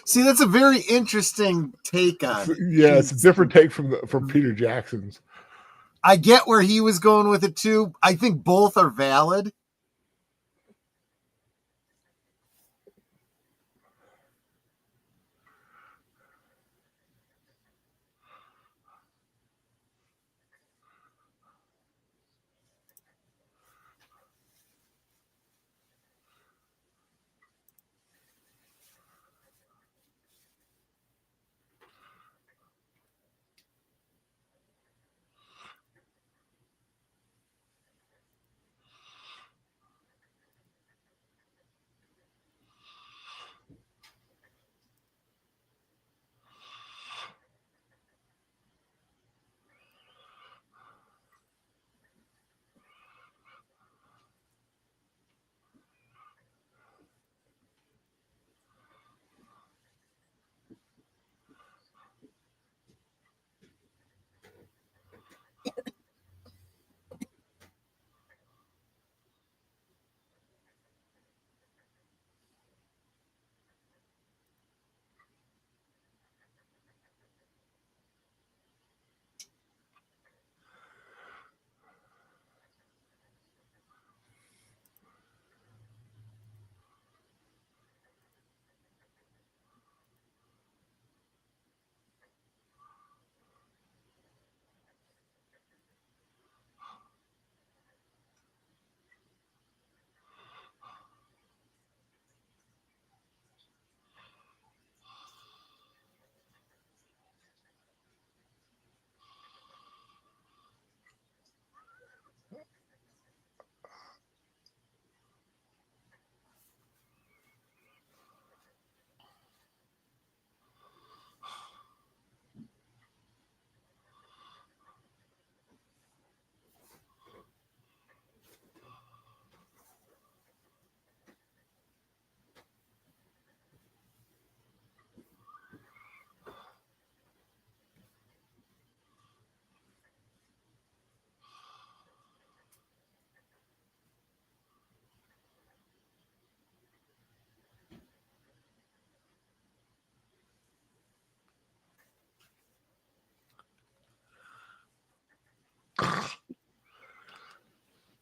See, that's a very interesting take on it. Yeah, it's a different take from Peter Jackson's. I get where he was going with it too. I think both are valid.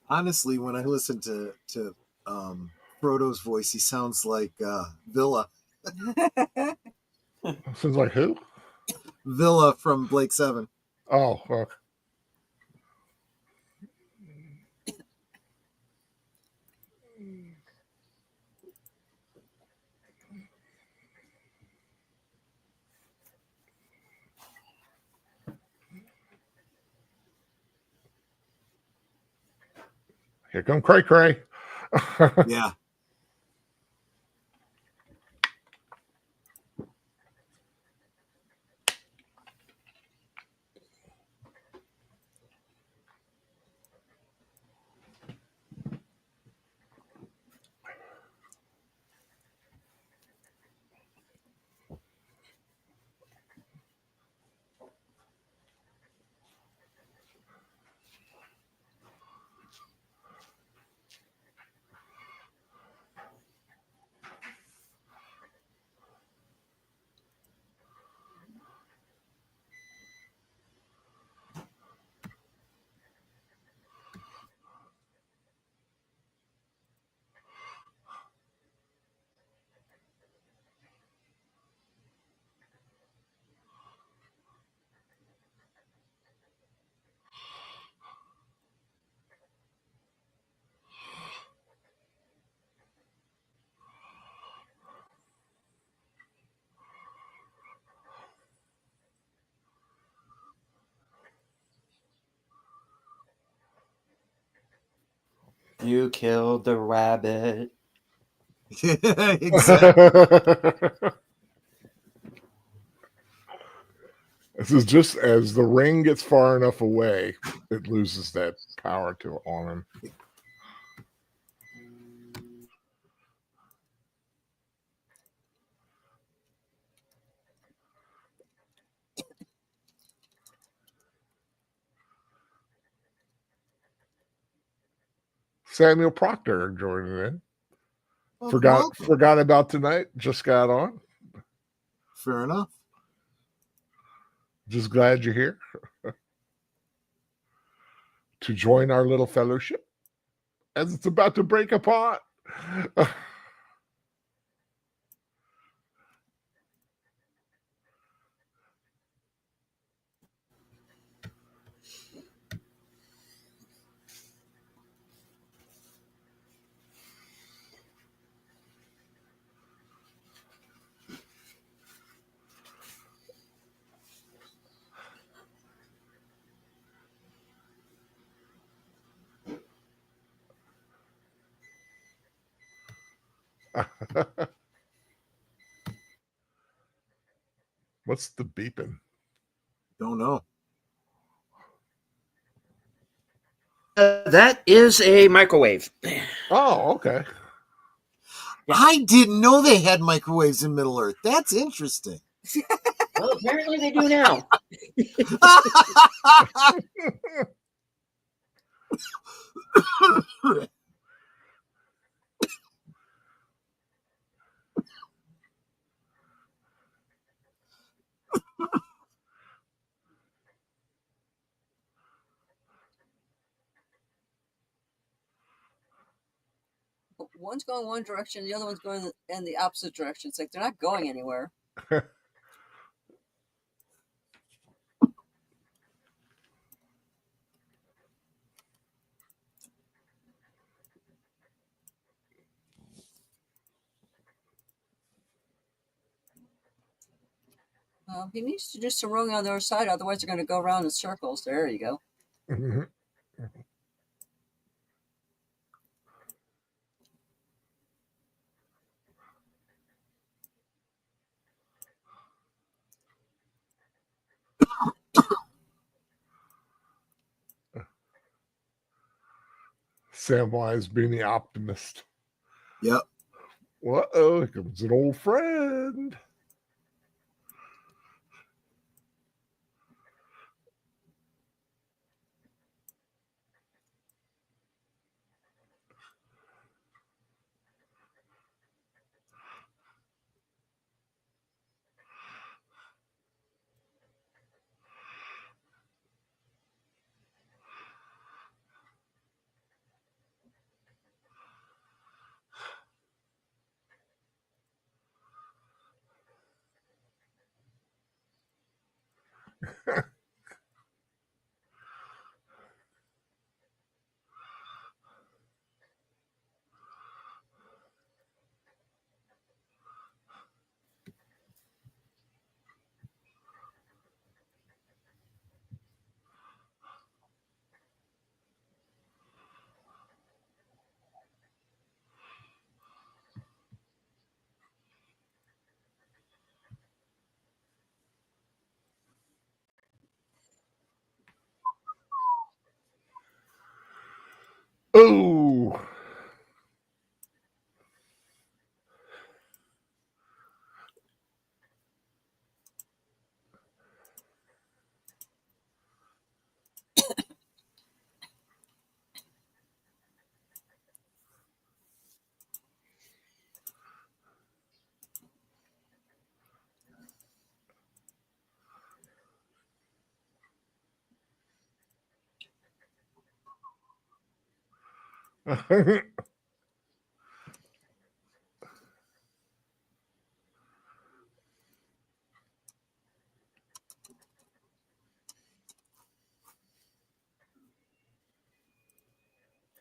Honestly, when I listen to Frodo's voice, he sounds like Villa. Sounds like who? Villa from Blake Seven. Oh, fuck. Here come Cray Cray. Yeah. You killed the rabbit. Exactly. This is just as the ring gets far enough away, it loses that power to on him. Samuel Proctor joining in. Well, Forgot about tonight. Just got on. fair enough. Just glad you're here to join our little fellowship as it's about to break apart. What's the beeping? Don't know. That is a microwave. Oh, okay. Yeah. I didn't know they had microwaves in Middle Earth. That's interesting. Well, apparently they do now. One's going one direction, the other one's going in the opposite direction. It's like they're not going anywhere. He needs to do some rowing on the other side, otherwise they're going to go around in circles. There you go. Samwise being the optimist. Yep. Uh-oh, here comes an old friend. Oh.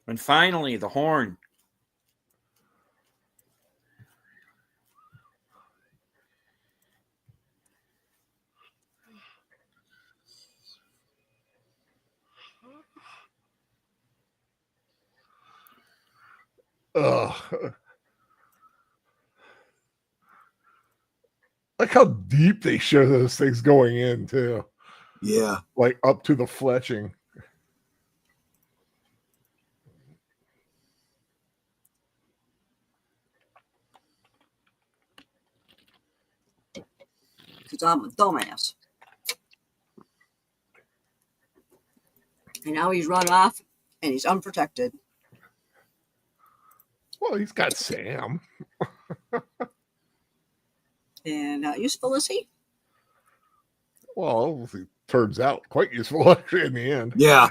And finally, the horn. Ugh. Like how deep they show those things going in, too. Yeah. Like up to the fletching. Because I'm a dumbass. And now he's run off and he's unprotected. Well, he's got Sam. And how useful is he? Well, it turns out quite useful actually in the end. Yeah.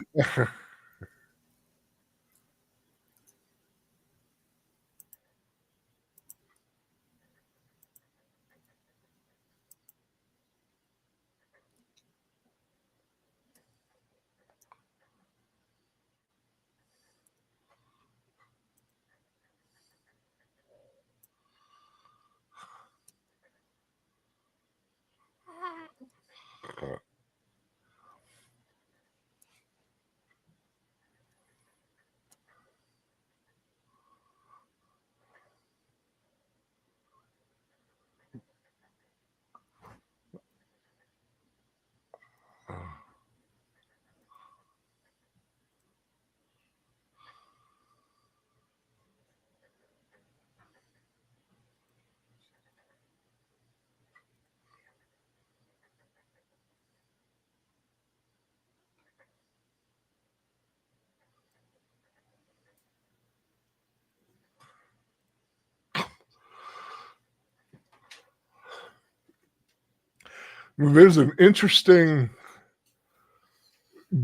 There's an interesting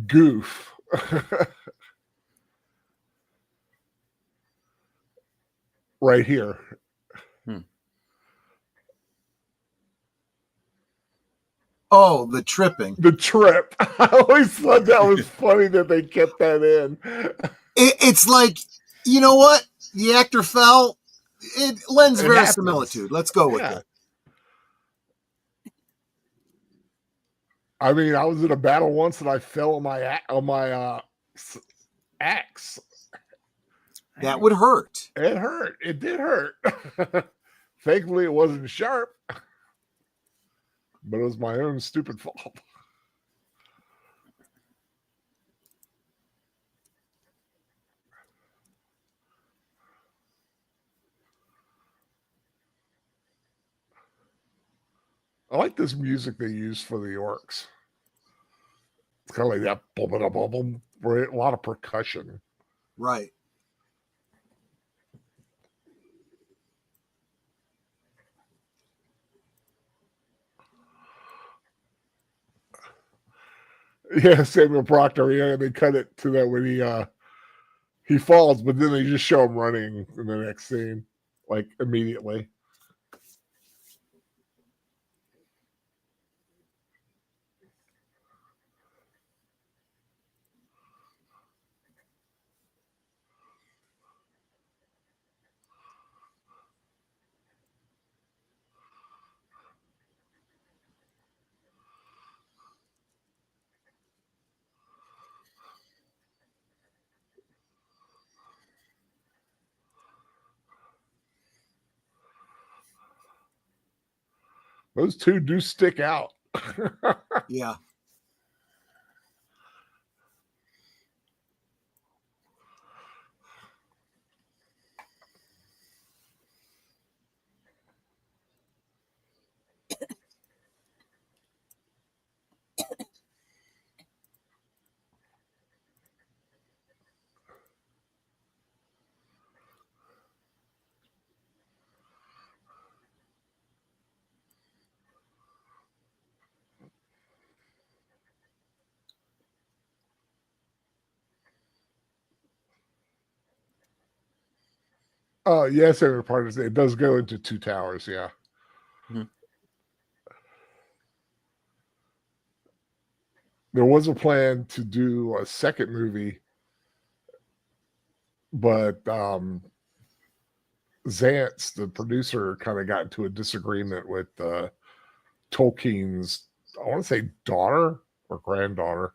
goof right here. Oh, the tripping. The trip. I always thought that was funny that they kept that in. It's like, you know what? The actor fell. It lends It verisimilitude. happens. Let's go with Yeah. it. I mean, I was in a battle once and I fell on my axe. That would hurt. It hurt. It did hurt. Thankfully, it wasn't sharp, but it was my own stupid fault. I like this music they use for the orcs. It's kind of like that boom, boom, boom, boom, right? A lot of percussion. Right. Yeah, Samuel Proctor. Yeah, they cut it to that when he falls, but then they just show him running in the next scene, like immediately. Those two do stick out. Yeah. Oh, yes, every part is it does go into two towers, yeah. Mhm. There was a plan to do a second movie, but Zantz, the producer, kind of got into a disagreement with Tolkien's, I want to say daughter or granddaughter.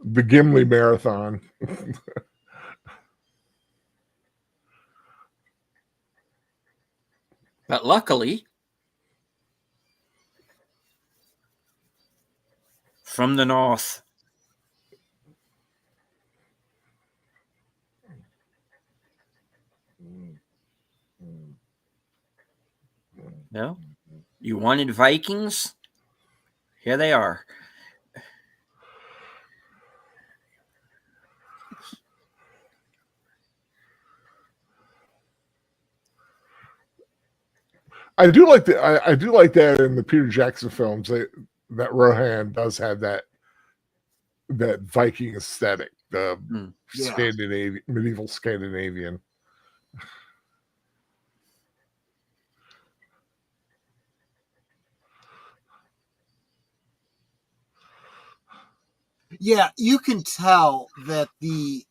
The Gimli marathon. But luckily, from the north, no, you wanted Vikings? Here they are. I do like I do like that in the Peter Jackson films. That Rohan does have that Viking aesthetic, the Yeah. Scandinavian, medieval Scandinavian. Yeah, you can tell that the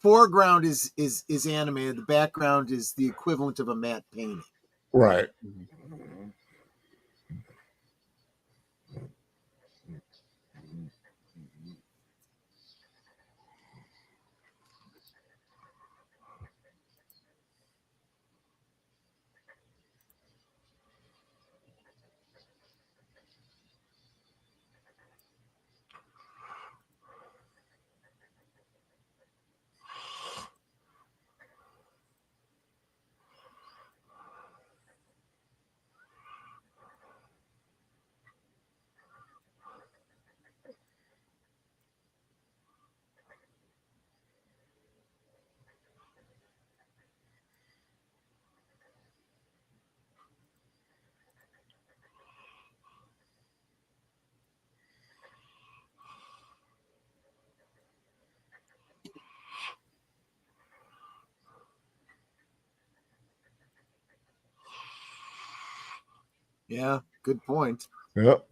foreground is animated. The background is the equivalent of a matte painting. Right. Yeah, good point. Yep.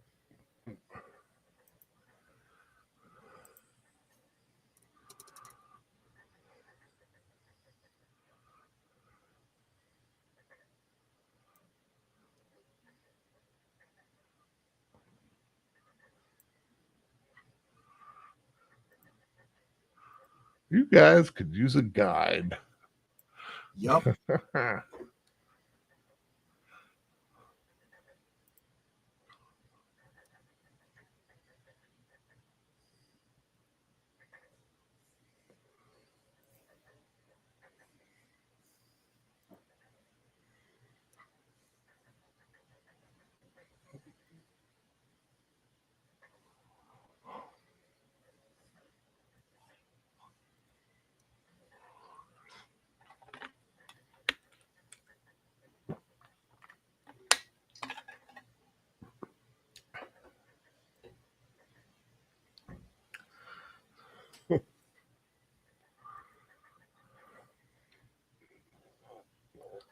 You guys could use a guide. Yep.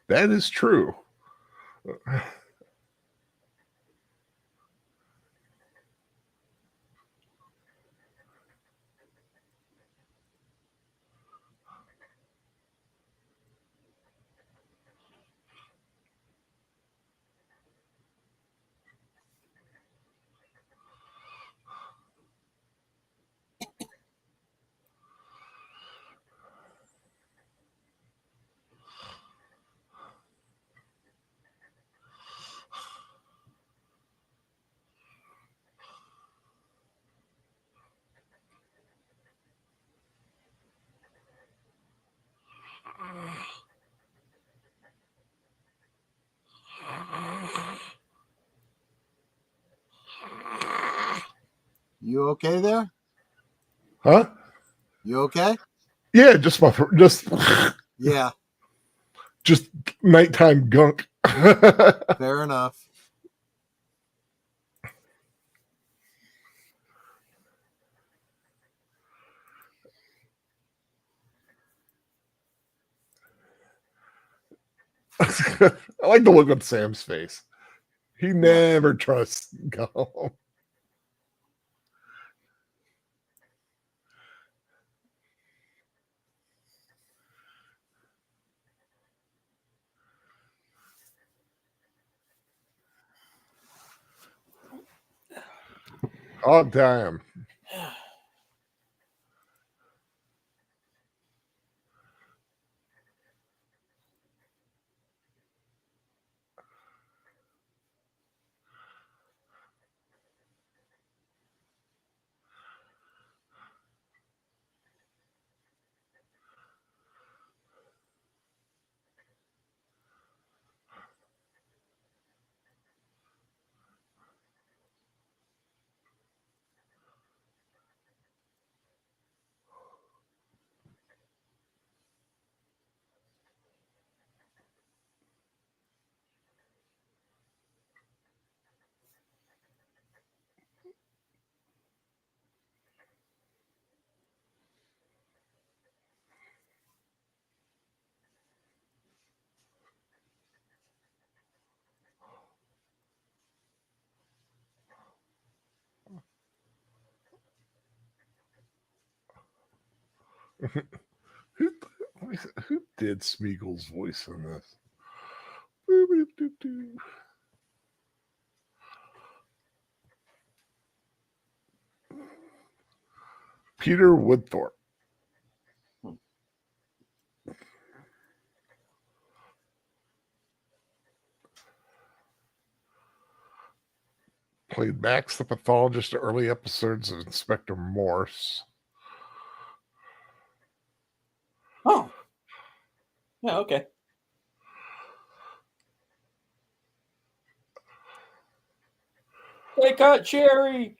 That is true. You okay there? Huh? You okay? Yeah, just Yeah, just nighttime gunk. fair enough. I like the look on Sam's face. He never trusts Gollum. Oh, damn. Who, who did Smeagol's voice in this? Peter Woodthorpe. Played Max the pathologist in early episodes of Inspector Morse. Oh. Yeah, okay. They cut Cherry.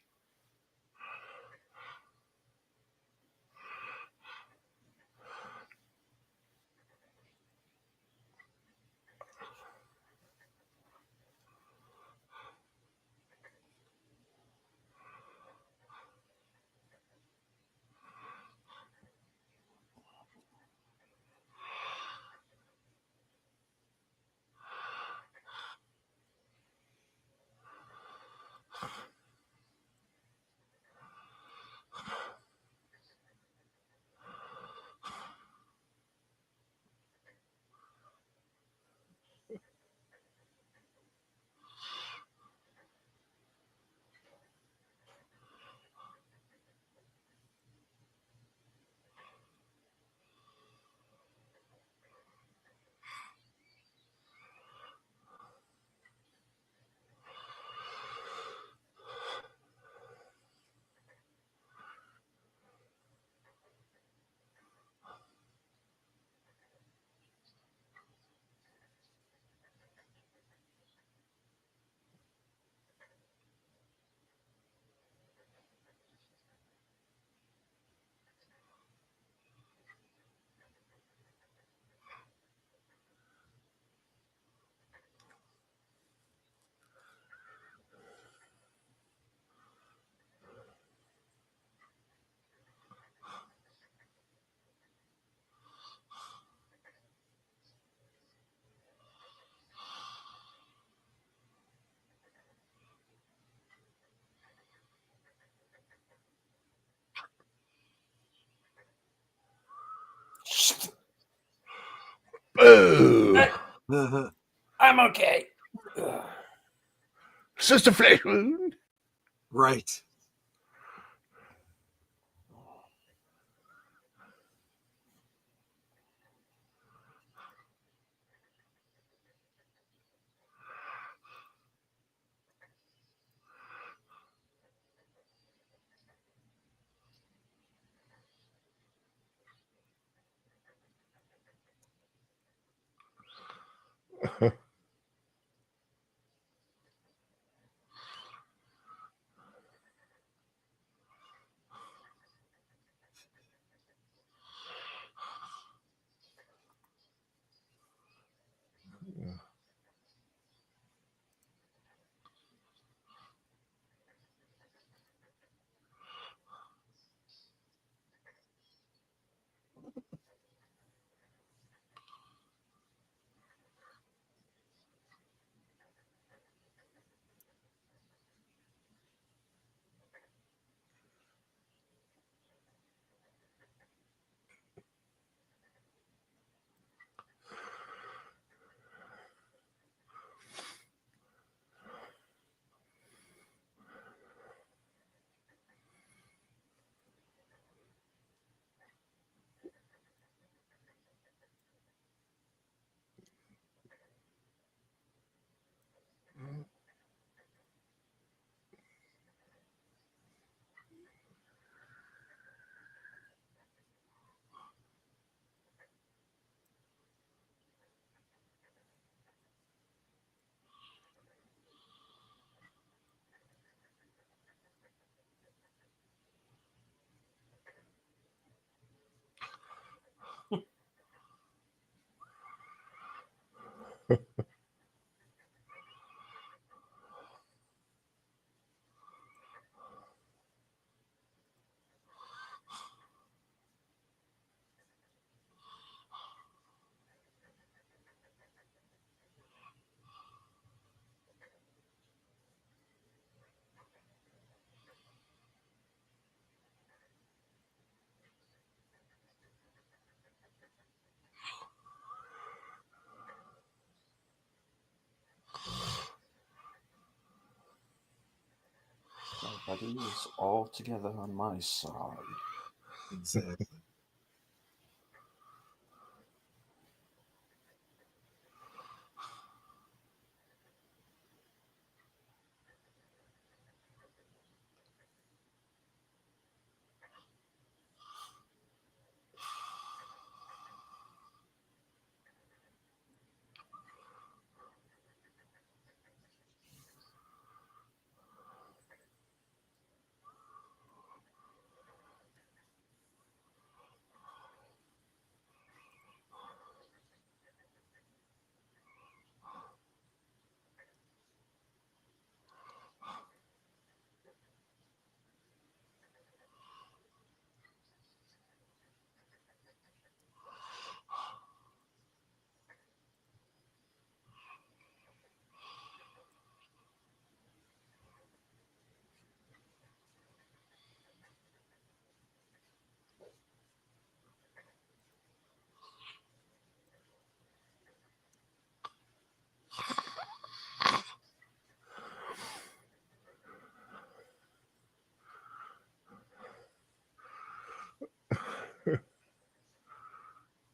Boo! I'm okay. Sister Flesh Wound. Right. Everybody is all together on my side. Exactly.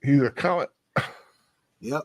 He's a comet. Yep.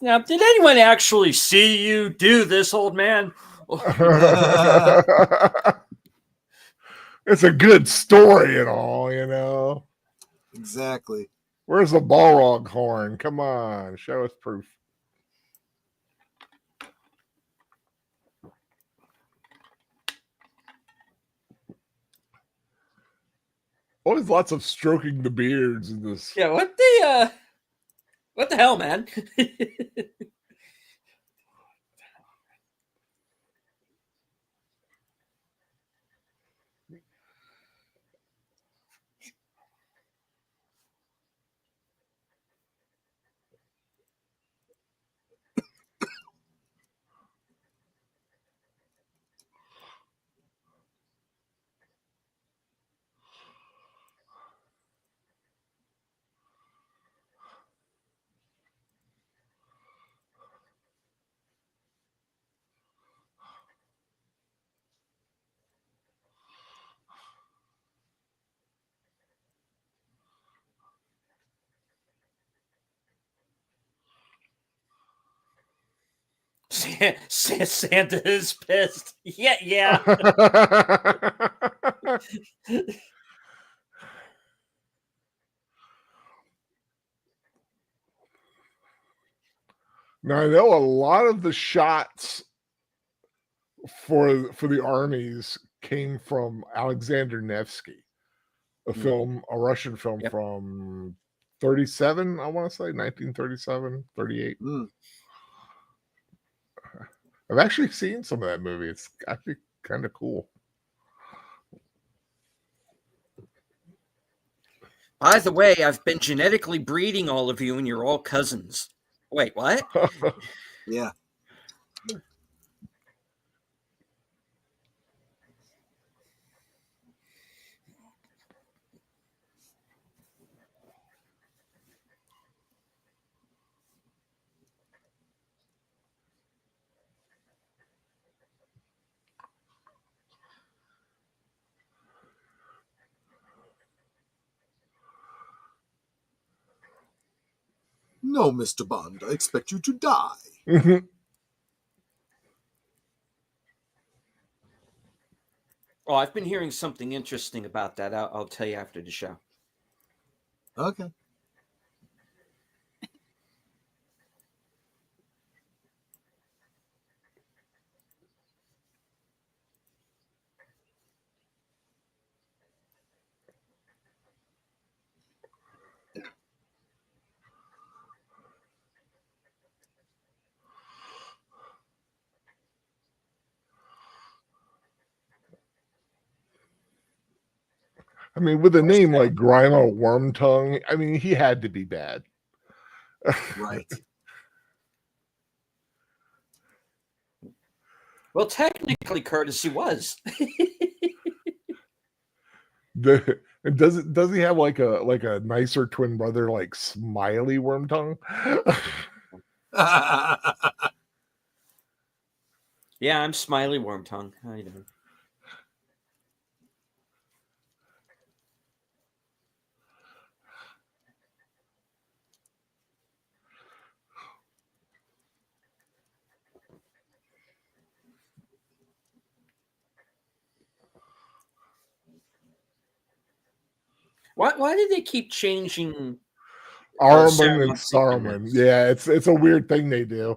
Now, did anyone actually see you do this, old man? It's a good story and all, you know. Exactly. Where's the Balrog horn? Come on, show us proof. Always lots of stroking the beards in this. Yeah, what the hell, man? Santa is pissed. Yeah. Now I know a lot of the shots for the armies came from Alexander Nevsky, a Russian film Yep. from 37, I want to say 1937, 38. I've actually seen some of that movie. It's actually kind of cool. By the way, I've been genetically breeding all of you, and you're all cousins. Wait, what? Yeah. No, Mr. Bond, I expect you to die. Mhm. Oh, I've been hearing something interesting about that. I'll tell you after the show. Okay. I mean, with a name like Grima Wormtongue, I mean, he had to be bad. Right. Well, technically, Curtis, he was. Does he have like a nicer twin brother like Smiley Wormtongue? Yeah, I'm Smiley Wormtongue. How you doing? Why did they keep changing Armin and Saruman's Saruman. nicknames? Yeah, it's a weird thing they do.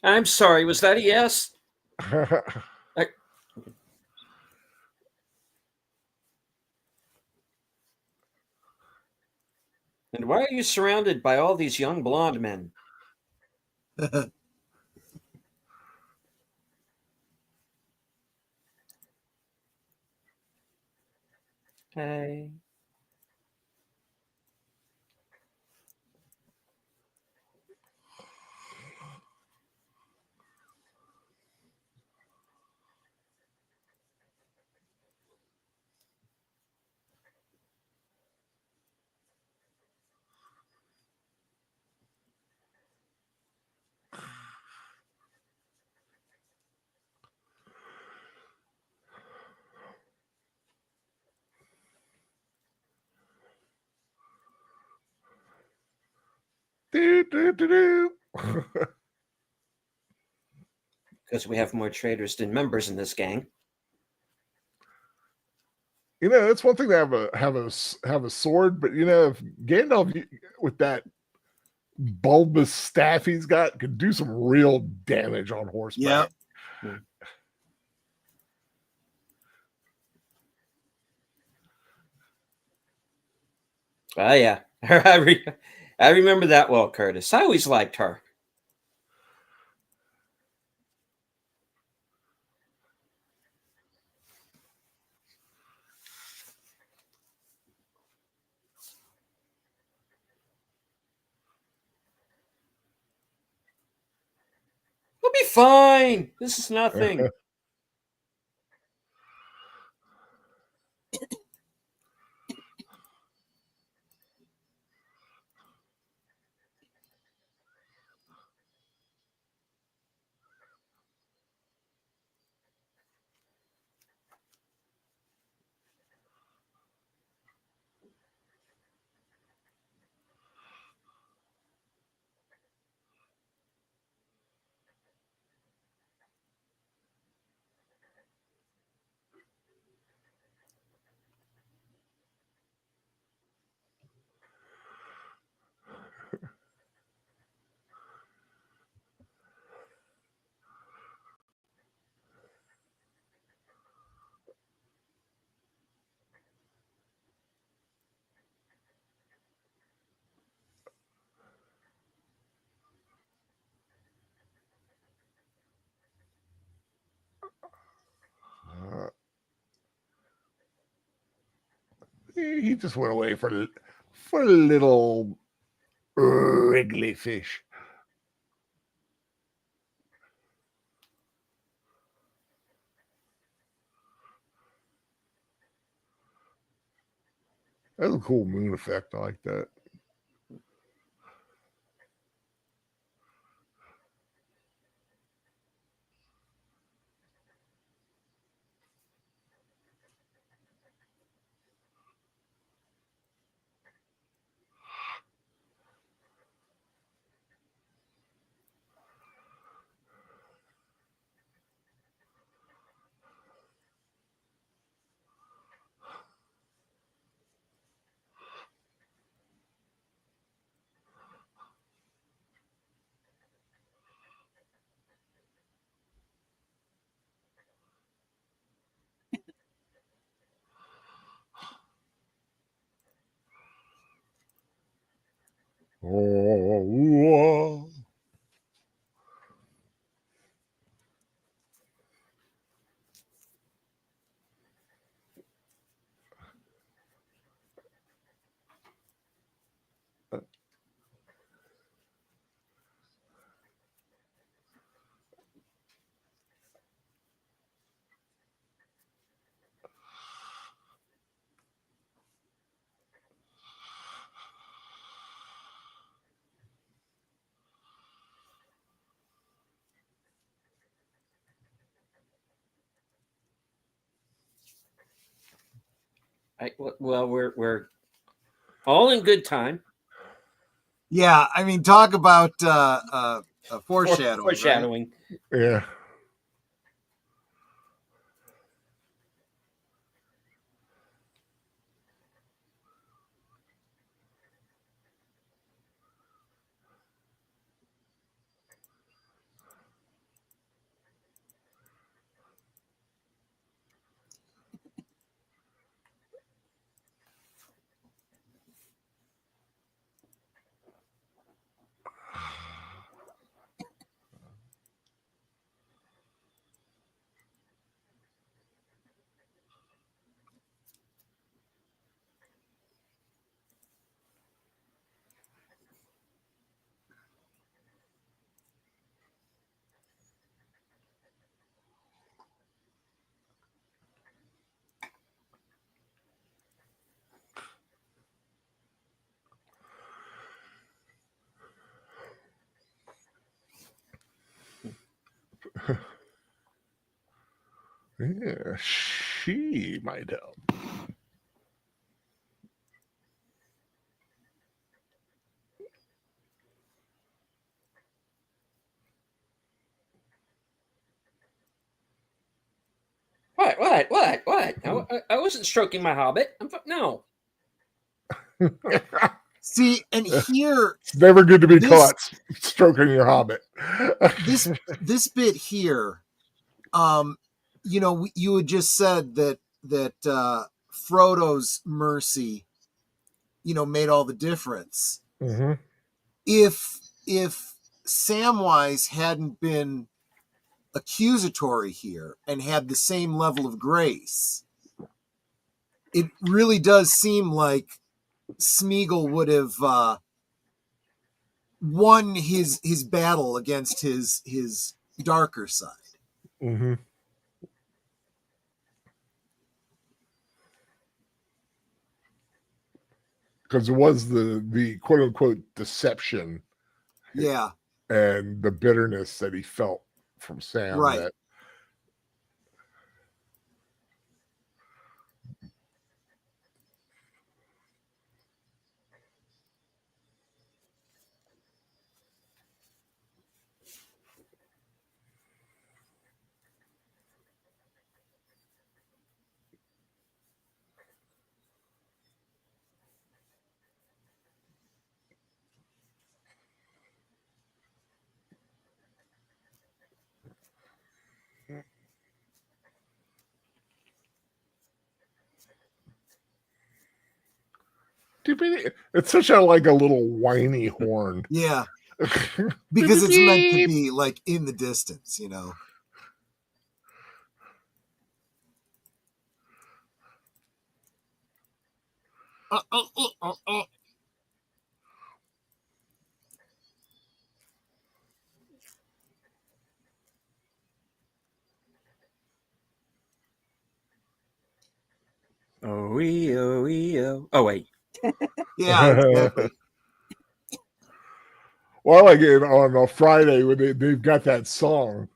I'm sorry. Was that a yes? And why are you surrounded by all these young blonde men? Hey. Do, do, do, do. Because we have more traitors than members in this gang. You know, it's one thing to have a sword, but you know, if Gandalf with that bulbous staff he's got could do some real damage on horseback. Yep. Oh, yeah. I remember that well, Curtis. I always liked her. We'll be fine. This is nothing. He just went away for a little wriggly fish. That's a cool moon effect. I like that. Oh, Well, we're all in good time. Yeah, I mean, talk about foreshadowing. Foreshadowing. Right? yeah. Yeah, she might help. What? I wasn't stroking my hobbit. No. See, and here It's never good to be this- caught stroking your hobbit. this bit here, you know, you had just said that Frodo's mercy, you know, made all the difference. Mm-hmm. If Samwise hadn't been accusatory here and had the same level of grace, it really does seem like Smeagol would have won his battle against his darker side. Mm-hmm. Because it was the quote unquote deception, Yeah, and the bitterness that he felt from Sam. right. That it's such a like a little whiny horn. Yeah, because it's meant to be like in the distance, you know. Oh, oh, oh, wait. Yeah, exactly. Well, like on a Friday when they've got that song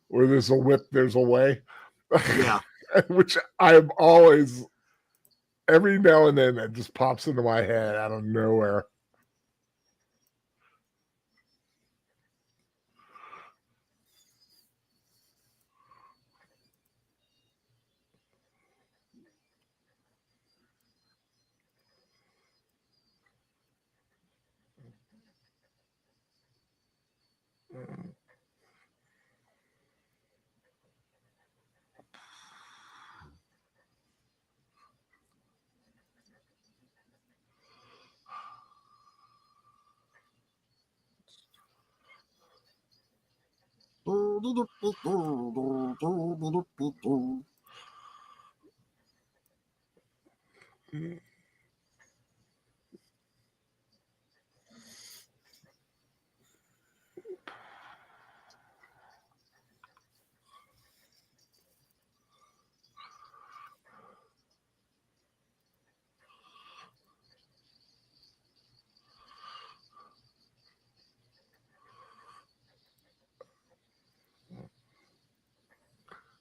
where there's a whip, there's a way. Yeah. Which I'm always, every now and then, it just pops into my head out of nowhere.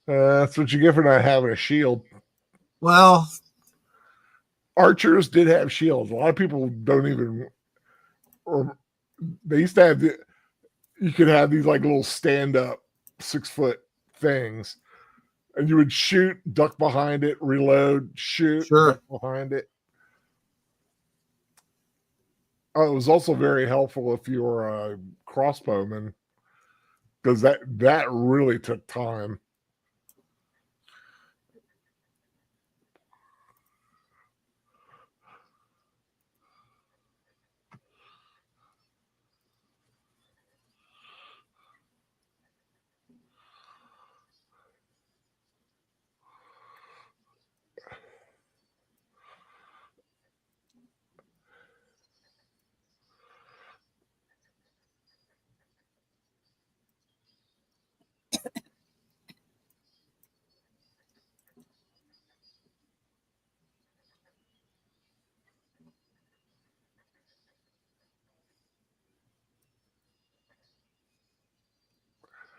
That's what you get for not having a shield. Well, Archers did have shields. A lot of people don't even. Or they used to have you could have these like little stand-up 6-foot things, and you would shoot, duck behind it, reload, shoot, sure. duck behind it. Oh, it was also very helpful if you were a crossbowman, because that really took time.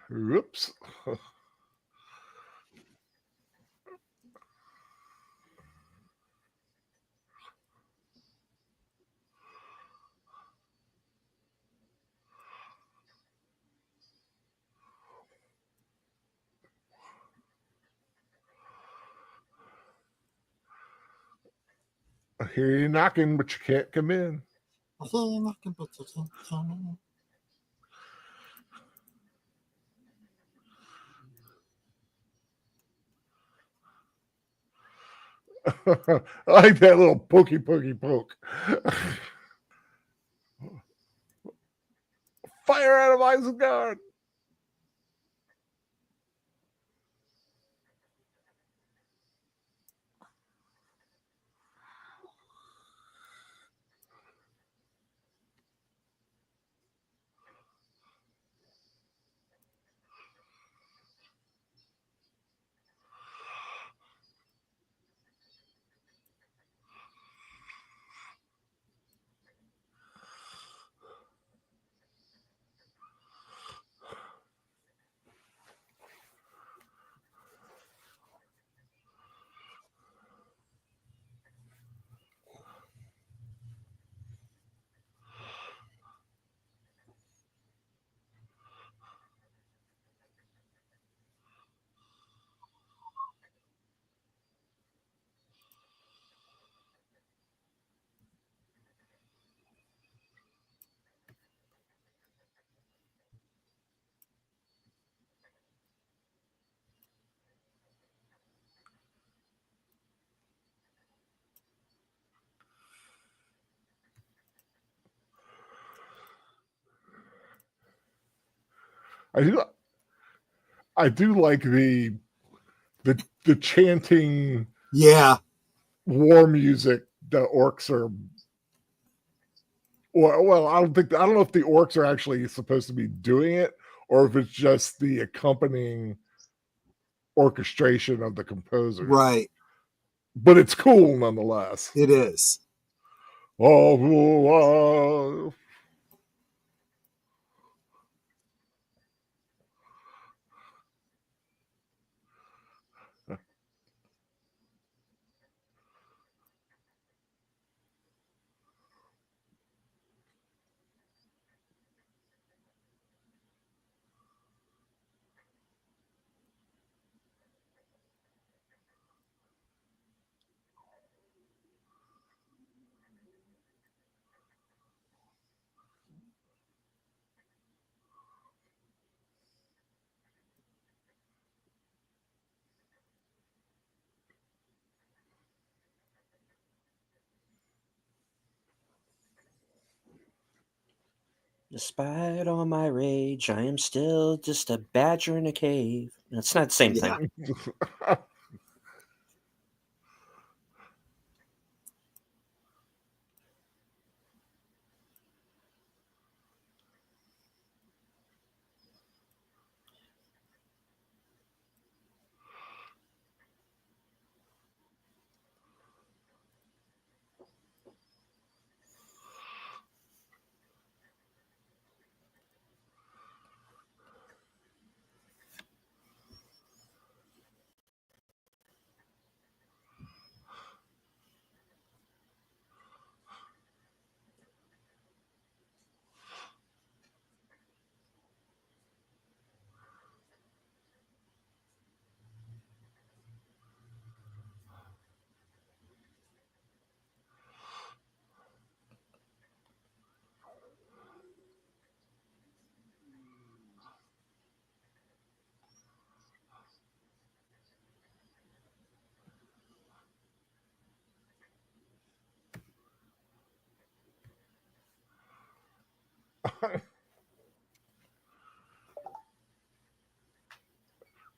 Oops. I hear you knocking, but you can't come in. I like that little pokey poke. Fire out of Isengard. I do like the chanting Yeah. war music the orcs are. Well, I don't know if the orcs are actually supposed to be doing it, or if it's just the accompanying orchestration of the composer. Right. But it's cool nonetheless. It is. Oh, Despite all my rage, I am still just a badger in a cave. It's not the same Yeah. thing.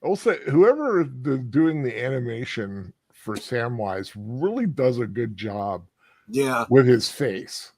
Also, whoever is doing the animation for Samwise really does a good job Yeah. with his face.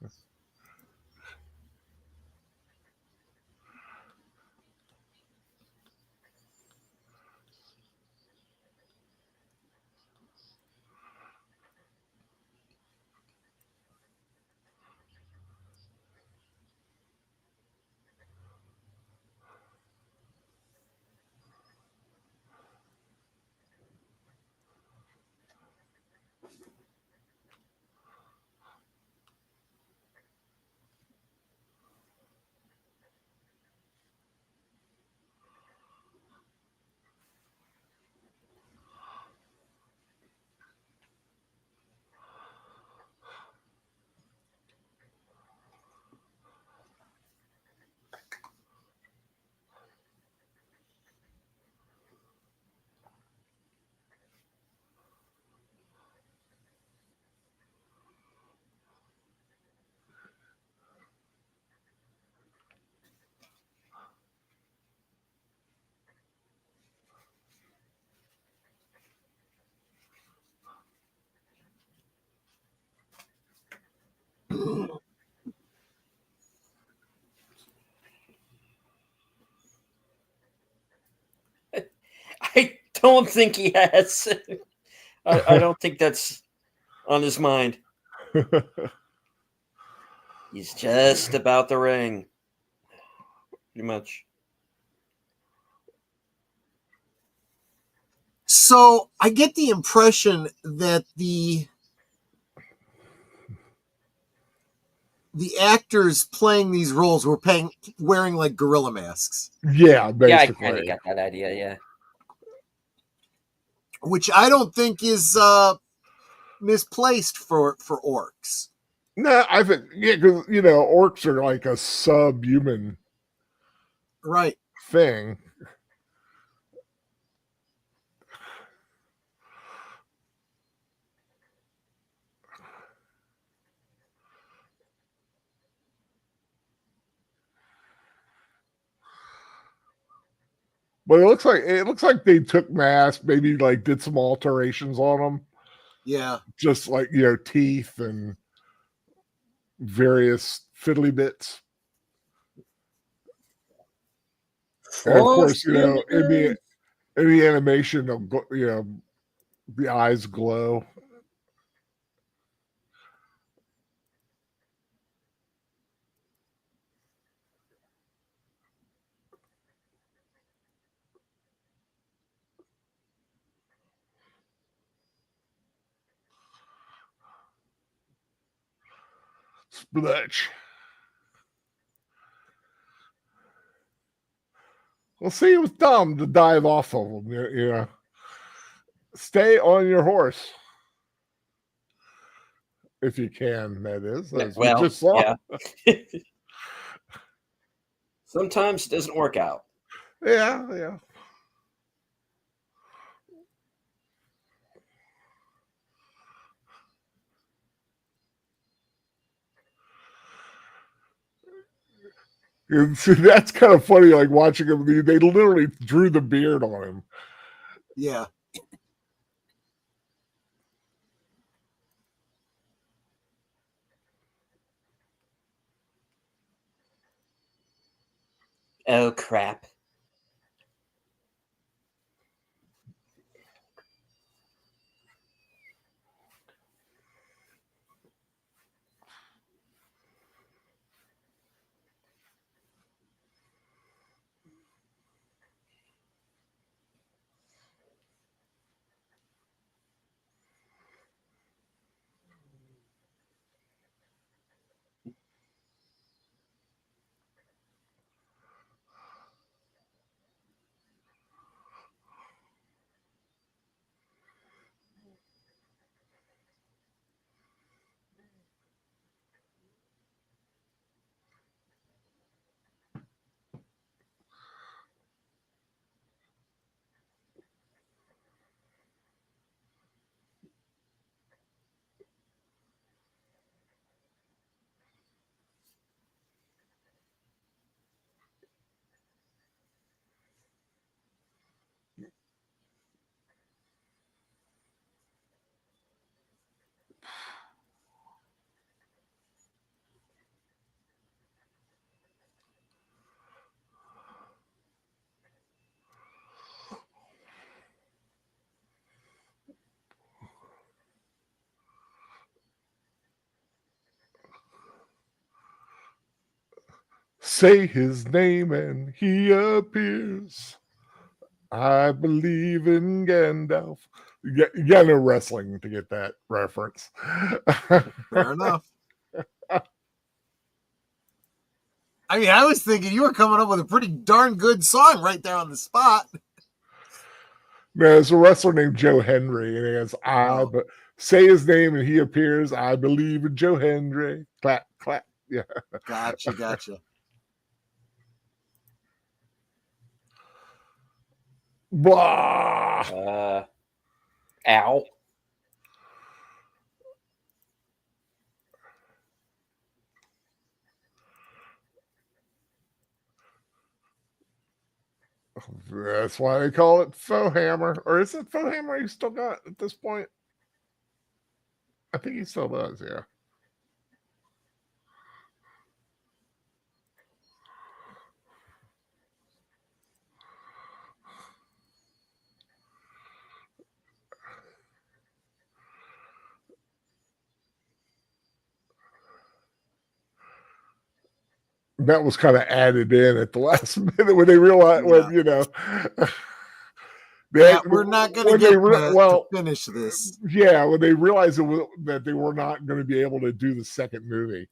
I don't think he has. I don't think that's on his mind. He's just about the ring. Pretty much. So I get the impression that the actors playing these roles were wearing like gorilla masks. Yeah, Yeah, I kind basically. of got that idea, yeah. Which I don't think is misplaced for orcs. No, I think because orcs are like a subhuman Right. thing. But it looks like they took masks, maybe like did some alterations on them, Yeah. just like teeth and various fiddly bits. And of course, in the animation, the eyes glow. Splutch. Well, see, it was dumb to dive off of them. Stay on your horse if you can. That is, as we just saw. Yeah. Sometimes it doesn't work out. Yeah. And see, that's kind of funny. Like watching him, they literally drew the beard on him. Yeah. Oh, crap. Say his name and he appears. I believe in Gandalf. You got no wrestling to get that reference. Fair enough. I mean, I was thinking you were coming up with a pretty darn good song right there on the spot. There's a wrestler named Joe Hendry, and he goes, but say his name and he appears. I believe in Joe Hendry. Clap, clap. Yeah. Gotcha. Blah. Ow. That's why they call it faux hammer. Or is it faux hammer he still got at this point? I think he still does, yeah. That was kind of added in at the last minute when they realized, we're not going to get to finish this. Yeah, when they realized that they were not going to be able to do the second movie.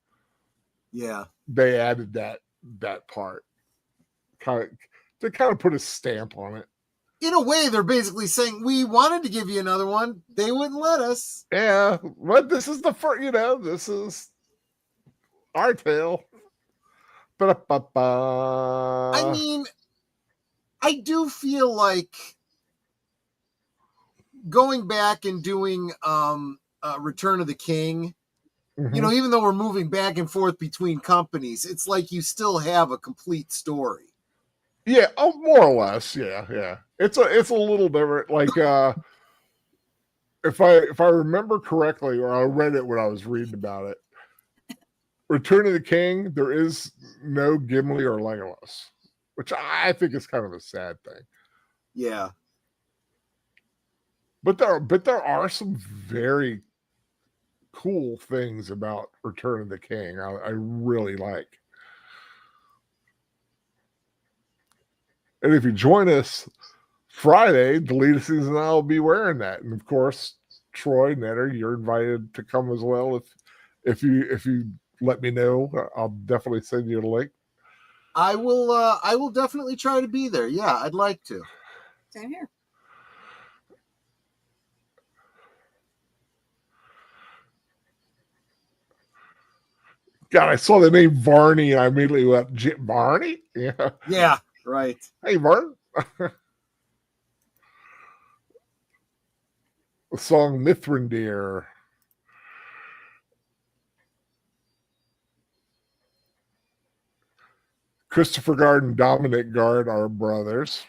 Yeah, they added that part, to kind of put a stamp on it. In a way, they're basically saying we wanted to give you another one, they wouldn't let us. Yeah, but this is the first. This is our tale. I mean, I do feel like going back and doing Return of the King, even though we're moving back and forth between companies, it's like you still have a complete story. Yeah, more or less. Yeah. It's a little different. Like if I remember correctly, or I read it when I was reading about it, Return of the King, there is no Gimli or Legolas, which I think is kind of a sad thing. Yeah. But there are some very cool things about Return of the King. I really like. And if you join us Friday, Deleted Scenes and I will be wearing that. And of course, Troy, Netter, you're invited to come as well. If you let me know, I'll definitely send you a link. I will definitely try to be there. Yeah, I'd like to. Same here. God, I saw the name Varney and I immediately went, Varney? Yeah. Yeah, right. Hey, Vern. The song Mithrandir. Christopher Guard and Dominic Guard are brothers.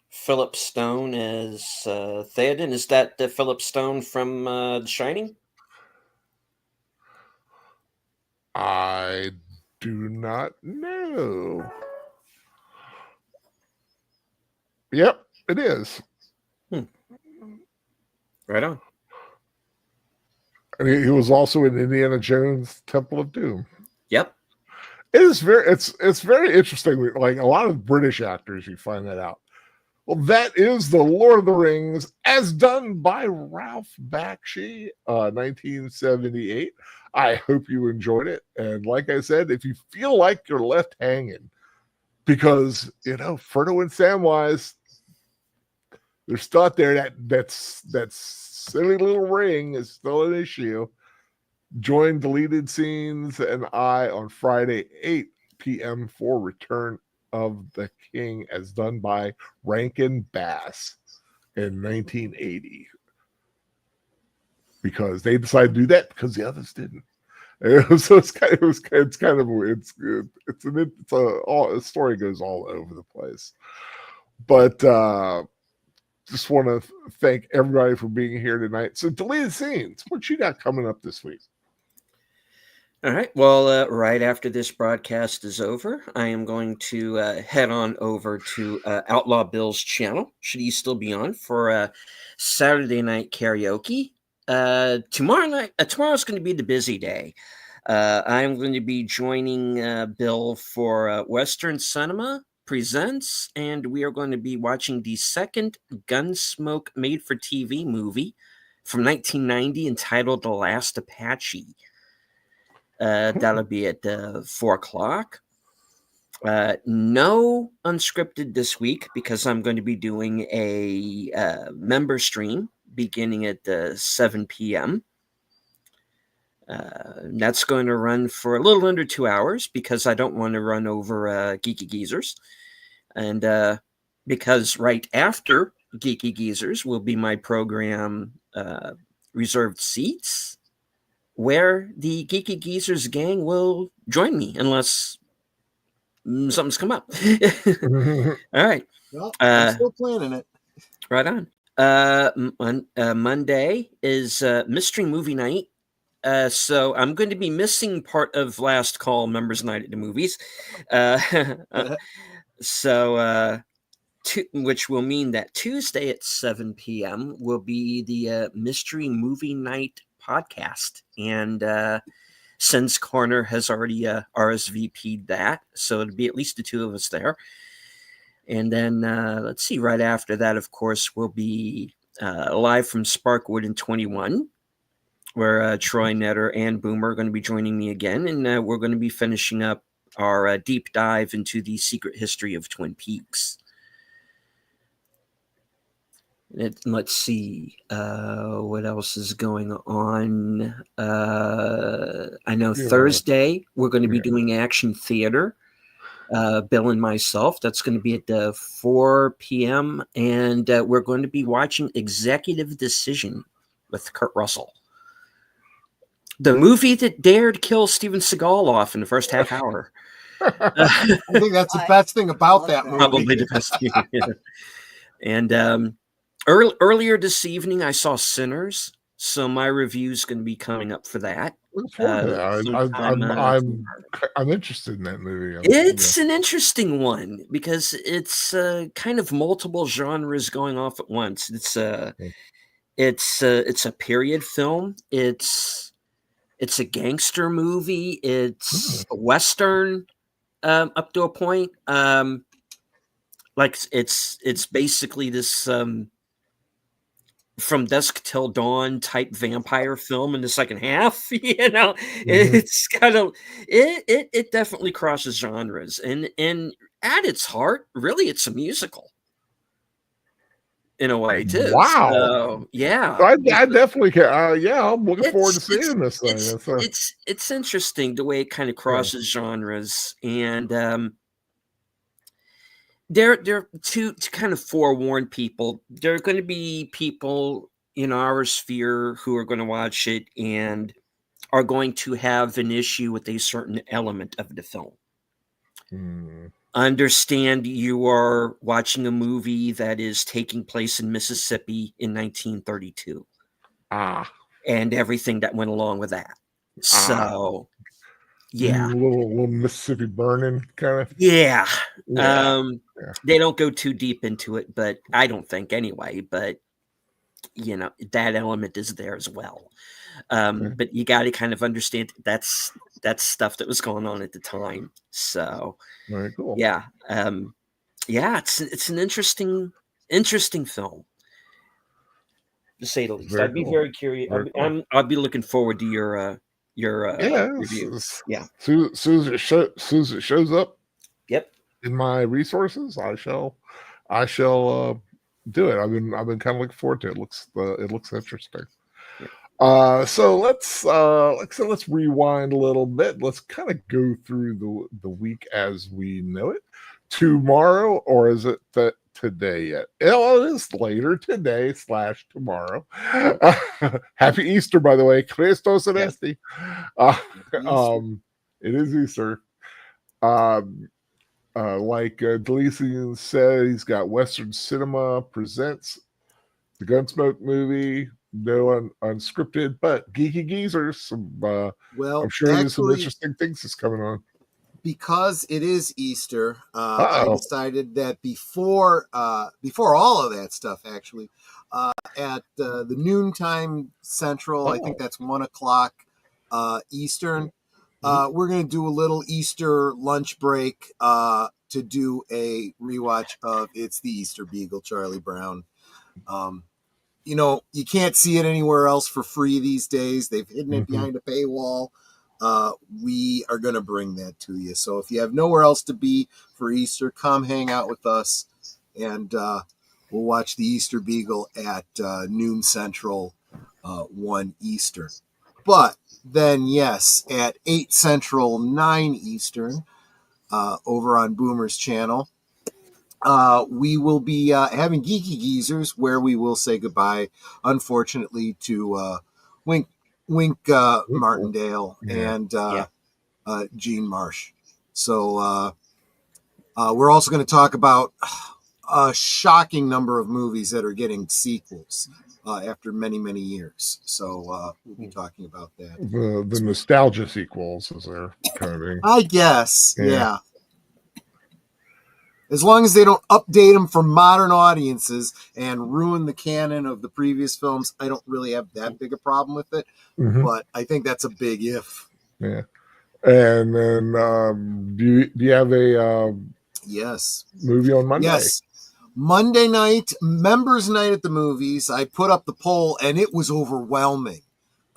Philip Stone as Theoden. Is that the Philip Stone from The Shining? I do not know. Yep, it is. Right on. And he was also in Indiana Jones Temple of Doom. Yep. It's very interesting. Like a lot of British actors, you find that out. Well, that is the Lord of the Rings, as done by Ralph Bakshi, 1978. I hope you enjoyed it. And like I said, if you feel like you're left hanging, because Frodo and Samwise, there's still out there that silly little ring is still an issue. Join Deleted Scenes and I on Friday, 8 p.m. for Return of the King, as done by Rankin Bass in 1980. Because they decided to do that because the others didn't. So a story goes all over the place. But just want to thank everybody for being here tonight. So Deleted Scenes, what you got coming up this week? All right. Well, right after this broadcast is over, I am going to head on over to Outlaw Bill's channel, should he still be on, for Saturday night karaoke. Tomorrow's going to be the busy day. I'm going to be joining Bill for Western Cinema Presents, and we are going to be watching the second Gunsmoke made-for-TV movie from 1990 entitled The Last Apache. That'll be at 4 o'clock. No unscripted this week because I'm going to be doing a member stream beginning at 7 p.m. That's going to run for a little under 2 hours because I don't want to run over Geeky Geezers. And because right after Geeky Geezers will be my program Reserved Seats, where the Geeky Geezers gang will join me unless something's come up. All right. Well, I'm still planning it. Right on. Monday is Mystery Movie Night. So I'm going to be missing part of Last Call Members Night at the Movies. Which will mean that Tuesday at 7 p.m. will be the Mystery Movie Night podcast. And Sen's Corner has already RSVP'd that. So it'll be at least the two of us there. And then, let's see, right after that, of course, we'll be live from Sparkwood in 21, where Troy, Netter, and Boomer are going to be joining me again. And we're going to be finishing up our deep dive into the secret history of Twin Peaks. Let's see what else is going on. I know Thursday we're going to be doing Action Theater. Bill and myself. That's going to be at 4 p.m. And we're going to be watching Executive Decision with Kurt Russell. The movie that dared kill Steven Seagal off in the first half hour. I think that's the best thing about that movie. Probably the best thing. Yeah. And Earlier this evening, I saw Sinners, so my review is going to be coming up for that. Look forward to that. Sometime tomorrow. I'm interested in that movie. It's an interesting one because it's kind of multiple genres going off at once. It's a period film. It's a gangster movie. It's a Western up to a point. Like it's basically this from dusk till dawn type vampire film in the second half. It's kind of it definitely crosses genres, and at its heart, really, it's a musical in a way too. Wow. So, yeah, I definitely can. Yeah, I'm looking forward to seeing this thing. It's interesting the way it kind of crosses genres, and there to kind of forewarn people, there are going to be people in our sphere who are going to watch it and are going to have an issue with a certain element of the film. Understand you are watching a movie that is taking place in Mississippi in 1932. And everything that went along with that. So, yeah. Little Mississippi Burning kind of. Yeah. They don't go too deep into it, but I don't think anyway. But, that element is there as well. But you got to kind of understand that's stuff that was going on at the time. So, very cool. Yeah. It's an interesting film, to say the least. I'd be very curious. I'll be looking forward to your review. Yeah. Soon as it shows up. Yep. In my resources, I shall do it. I've been kind of looking forward to it. It looks interesting. So let's rewind a little bit. Let's kind of go through the week as we know it. Tomorrow, or is it today yet? Well, it is later today / tomorrow. Happy Easter, by the way. Christos Anesti. It is Easter. Like Delisian said, he's got Western Cinema Presents the Gunsmoke movie. No unscripted, but Geeky Geezers. I'm sure there's some interesting things that's coming on. Because it is Easter, I decided that before all of that stuff, actually, at the noontime Central, I think that's 1:00 Eastern, we're going to do a little Easter lunch break to do a rewatch of It's the Easter Beagle, Charlie Brown. You can't see it anywhere else for free these days. They've hidden it behind a paywall. We are going to bring that to you. So if you have nowhere else to be for Easter, come hang out with us, and we'll watch the Easter Beagle at noon Central, 1 Eastern. But then, yes, at 8 Central, 9 Eastern, over on Boomer's channel, we will be having Geeky Geezers, where we will say goodbye, unfortunately, to Wink Martindale and Gene Marsh. So we're also going to talk about a shocking number of movies that are getting sequels after many, many years. So we'll be talking about that. The nostalgia sequels, is there kind of thing? I guess, yeah. As long as they don't update them for modern audiences and ruin the canon of the previous films, I don't really have that big a problem with it. But I think that's a big if. Yeah. And then do you have a movie on Monday? Yes. Monday night, members night at the movies. I put up the poll and it was overwhelming.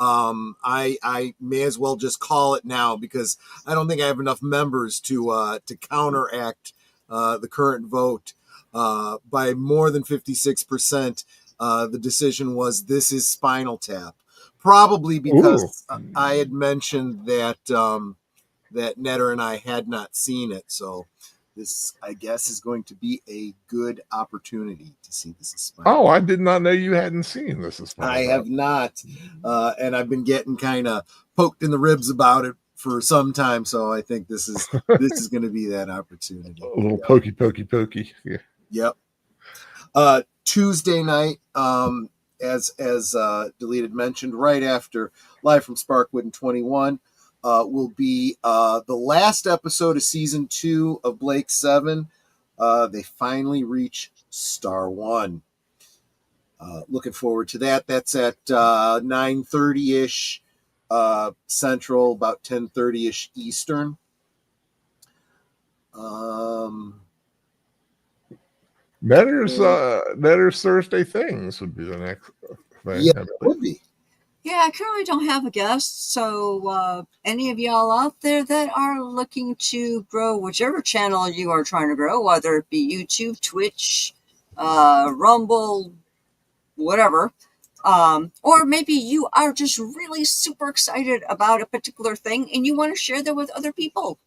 I may as well just call it now, because I don't think I have enough members to counteract the current vote. By more than 56%, the decision was this is Spinal Tap. Probably because I had mentioned that that Netter and I had not seen it. So this, I guess, is going to be a good opportunity to see This is Spinal Tap. I did not know you hadn't seen This is Spinal Tap. I have not. And I've been getting kind of poked in the ribs about it for some time, so I think this is going to be that opportunity. A little pokey. Yeah. Yep. Tuesday night, as Deleted mentioned, right after Live from Sparkwood in 21, will be the last episode of season 2 of Blake 7. They finally reach Star 1. Looking forward to that. That's at 9:30-ish Central, about 10:30-ish Eastern. Netter's Thursday Things would be the next thing. Yeah, it would be. Yeah, I currently don't have a guest, so any of y'all out there that are looking to grow whichever channel you are trying to grow, whether it be YouTube, Twitch, Rumble, whatever, or maybe you are just really super excited about a particular thing and you want to share that with other people,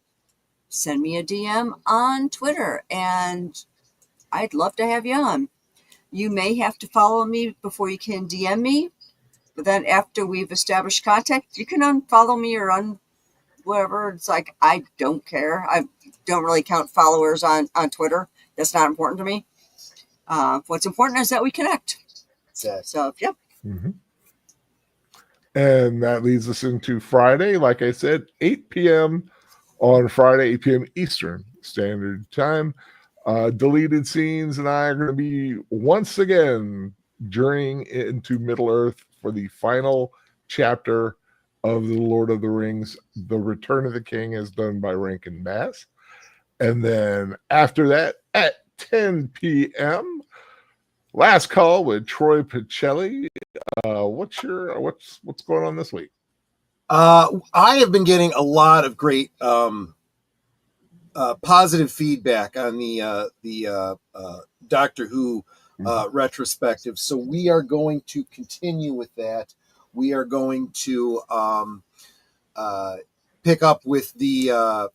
send me a DM on Twitter and I'd love to have you on. You may have to follow me before you can DM me. But then after we've established contact, you can unfollow me or whatever. It's like, I don't care. I don't really count followers on Twitter. That's not important to me. What's important is that we connect. So, yep. Mm-hmm. And that leads us into Friday. Like I said, 8 p.m. on Friday, 8 p.m. Eastern Standard Time. Deleted Scenes and I are going to be once again journeying into Middle-earth for the final chapter of The Lord of the Rings, The Return of the King, as done by Rankin Bass. And then after that, at 10 p.m., Last Call with Troy Pacelli. What's going on this week? I have been getting a lot of great positive feedback on the Doctor Who retrospective. So we are going to continue with that. We are going to pick up with the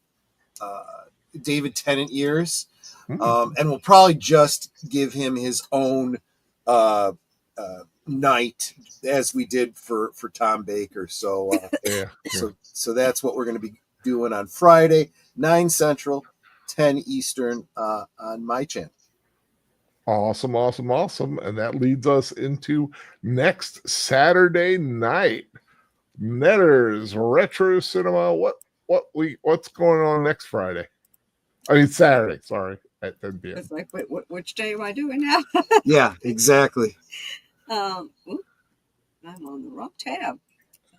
David Tennant years, and we'll probably just give him his own night as we did for Tom Baker. So so that's what we're going to be doing on Friday, 9 Central, 10 Eastern on my channel. Awesome. And that leads us into next Saturday night. Netter's Retro Cinema. What's going on next Friday? I mean Saturday, sorry, at 10 p.m. It's like, wait, which day am I doing now? Yeah, exactly. I'm on the wrong tab.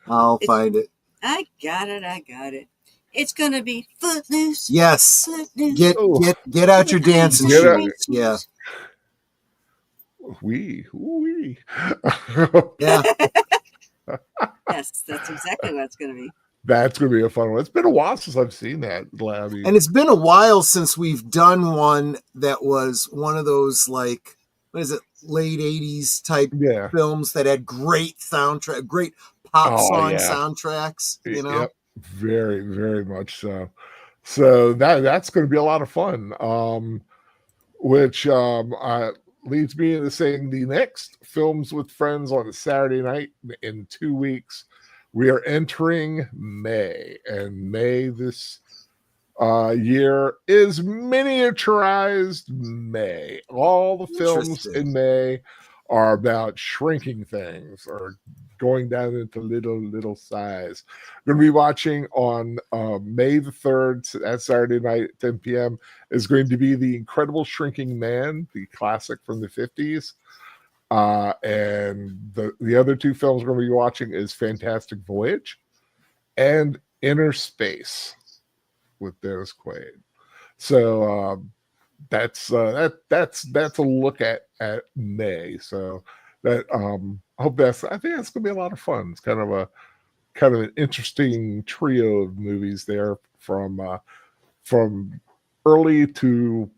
I'll find it. I got it. It's gonna be Footloose. Yes. Footloose. Get out your dancing shoes. Yeah. Wee. Yeah. Yes, that's exactly what it's gonna be. That's going to be a fun one. It's been a while since I've seen that. And it's been a while since we've done one that was one of those, like, what is it, late 80s type films that had great soundtrack, great pop song soundtracks, you know? Yep. Very, very much so. So that's going to be a lot of fun, which leads me into saying the next Films with Friends on a Saturday night in 2 weeks. We are entering May, and May this year is miniaturized May. All the films in May are about shrinking things or going down into little size. We're going to be watching on May the 3rd, that Saturday night at 10 p.m. is going to be The Incredible Shrinking Man, the classic from the 50s. And the other two films we're going to be watching is Fantastic Voyage and Inner Space with Dennis Quaid. So that's a look at May. So that I think that's going to be a lot of fun. It's kind of an interesting trio of movies there from early to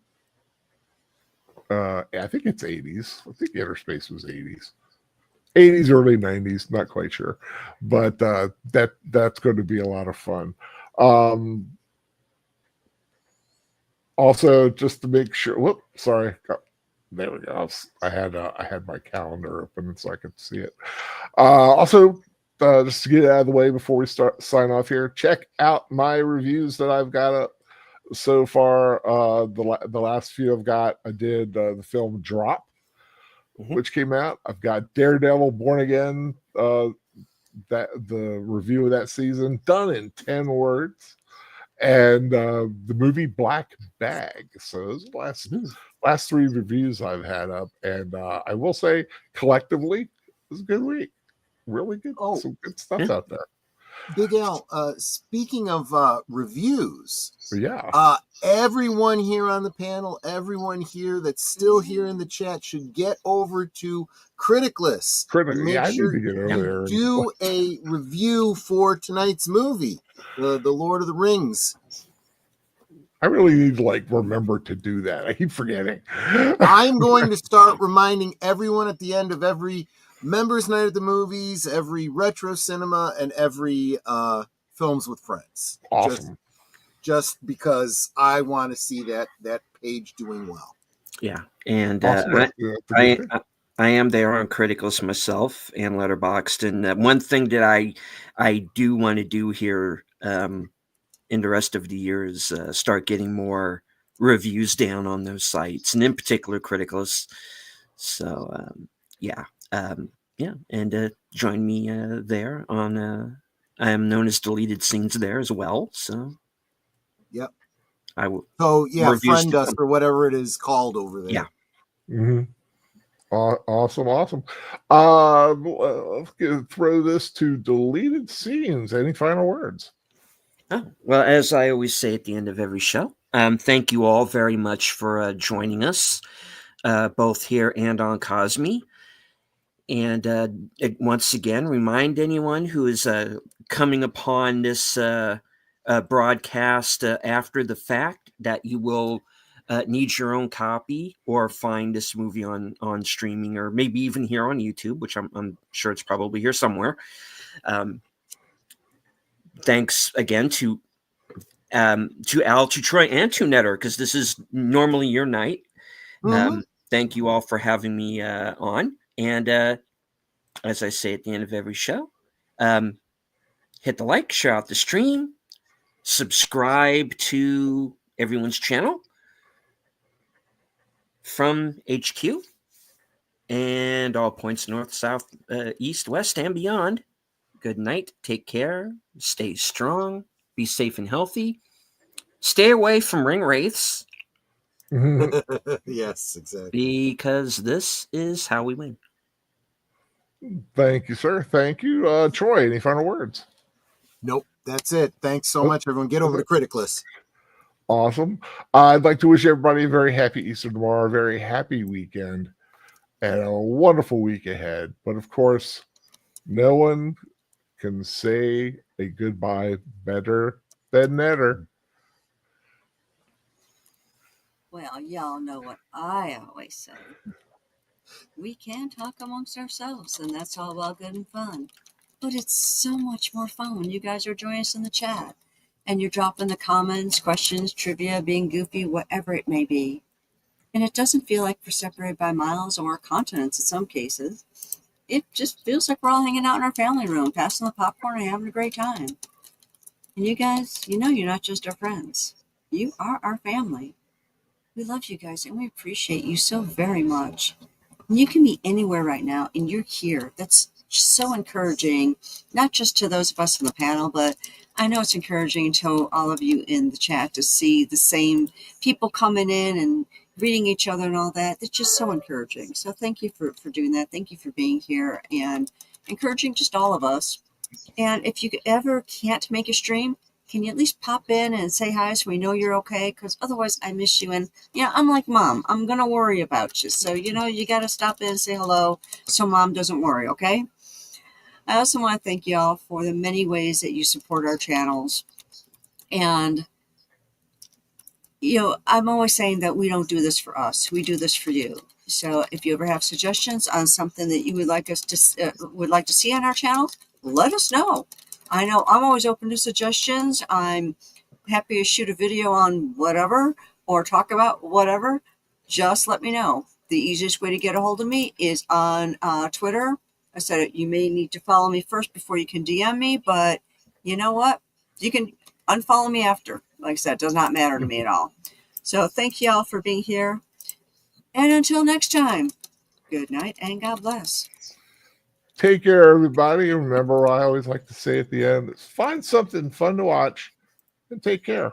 I think it's 80s. I think Inner Space was 80s, early 90s. Not quite sure, but that's going to be a lot of fun. Also, just to make sure. Sorry. There we go. I had my calendar open so I could see it. Also, just to get it out of the way before we sign off here, check out my reviews that I've got up so far. The last few I did the film Drop, which came out. I've got Daredevil Born Again, that the review of that season done in 10 words, and the movie Black Bag. So those are the last 3 reviews I've had up, and I will say collectively it was a good week. Really good, some good stuff out there. Big Al, speaking of reviews, yeah, everyone here on the panel, everyone here that's still here in the chat should get over to Criticless. Make sure I need to get over there. do a review for tonight's movie, the Lord of the Rings. I really need to remember to do that. I keep forgetting. I'm going to start reminding everyone at the end of every Members Night at the Movies, every Retro Cinema, and every Films with Friends. Awesome. Just because I want to see that page doing well. Yeah, and awesome. I am there on Criticals myself and Letterboxd, and one thing that I do want to do here in the rest of the year is start getting more reviews down on those sites, and in particular Criticals. So and join me there on. I am known as Deleted Scenes there as well. So. Yep. I will. So friend us or whatever it is called over there. Yeah. Mm-hmm. Awesome. Let's throw this to Deleted Scenes. Any final words? Oh, well, as I always say at the end of every show, thank you all very much for joining us, both here and on Cosme. And once again, remind anyone who is coming upon this broadcast after the fact that you will need your own copy or find this movie on streaming, or maybe even here on YouTube, which I'm sure it's probably here somewhere. Thanks again to Al, to Troy, and to Netter, because this is normally your night. Thank you all for having me on. And as I say at the end of every show, hit the like, share out the stream, subscribe to everyone's channel from HQ and all points north, south, east, west, and beyond. Good night. Take care. Stay strong. Be safe and healthy. Stay away from ring wraiths. Yes, exactly. Because this is how we win. Thank you, sir. Thank you. Troy, any final words? Nope. That's it. Thanks so much, everyone. Get over to Criticless. Awesome. I'd like to wish everybody a very happy Easter tomorrow, a very happy weekend, and a wonderful week ahead. But of course, no one can say a goodbye better than Netter. Well, y'all know what I always say. We can talk amongst ourselves, and that's all well good and fun. But it's so much more fun when you guys are joining us in the chat and you're dropping the comments, questions, trivia, being goofy, whatever it may be. And it doesn't feel like we're separated by miles or continents in some cases. It just feels like we're all hanging out in our family room, passing the popcorn and having a great time. And you guys, you're not just our friends. You are our family. We love you guys, and we appreciate you so very much. And you can be anywhere right now, and you're here. That's so encouraging, not just to those of us on the panel, but I know it's encouraging to all of you in the chat to see the same people coming in and reading each other and all that. It's just so encouraging. So thank you for doing that. Thank you for being here and encouraging just all of us. And if you ever can't make a stream, can you at least pop in and say hi so we know you're okay? Because otherwise I miss you. And I'm like Mom. I'm going to worry about you. So, you got to stop in and say hello so Mom doesn't worry, okay? I also want to thank y'all for the many ways that you support our channels. And, I'm always saying that we don't do this for us. We do this for you. So if you ever have suggestions on something that you would like us to would like to see on our channel, let us know. I know I'm always open to suggestions. I'm happy to shoot a video on whatever or talk about whatever. Just let me know. The easiest way to get a hold of me is on Twitter. I said you may need to follow me first before you can DM me, but you know what? You can unfollow me after. Like I said, it does not matter to me at all. So thank you all for being here. And until next time, Good night and God bless. Take care, everybody. Remember what I always like to say at the end is find something fun to watch and take care.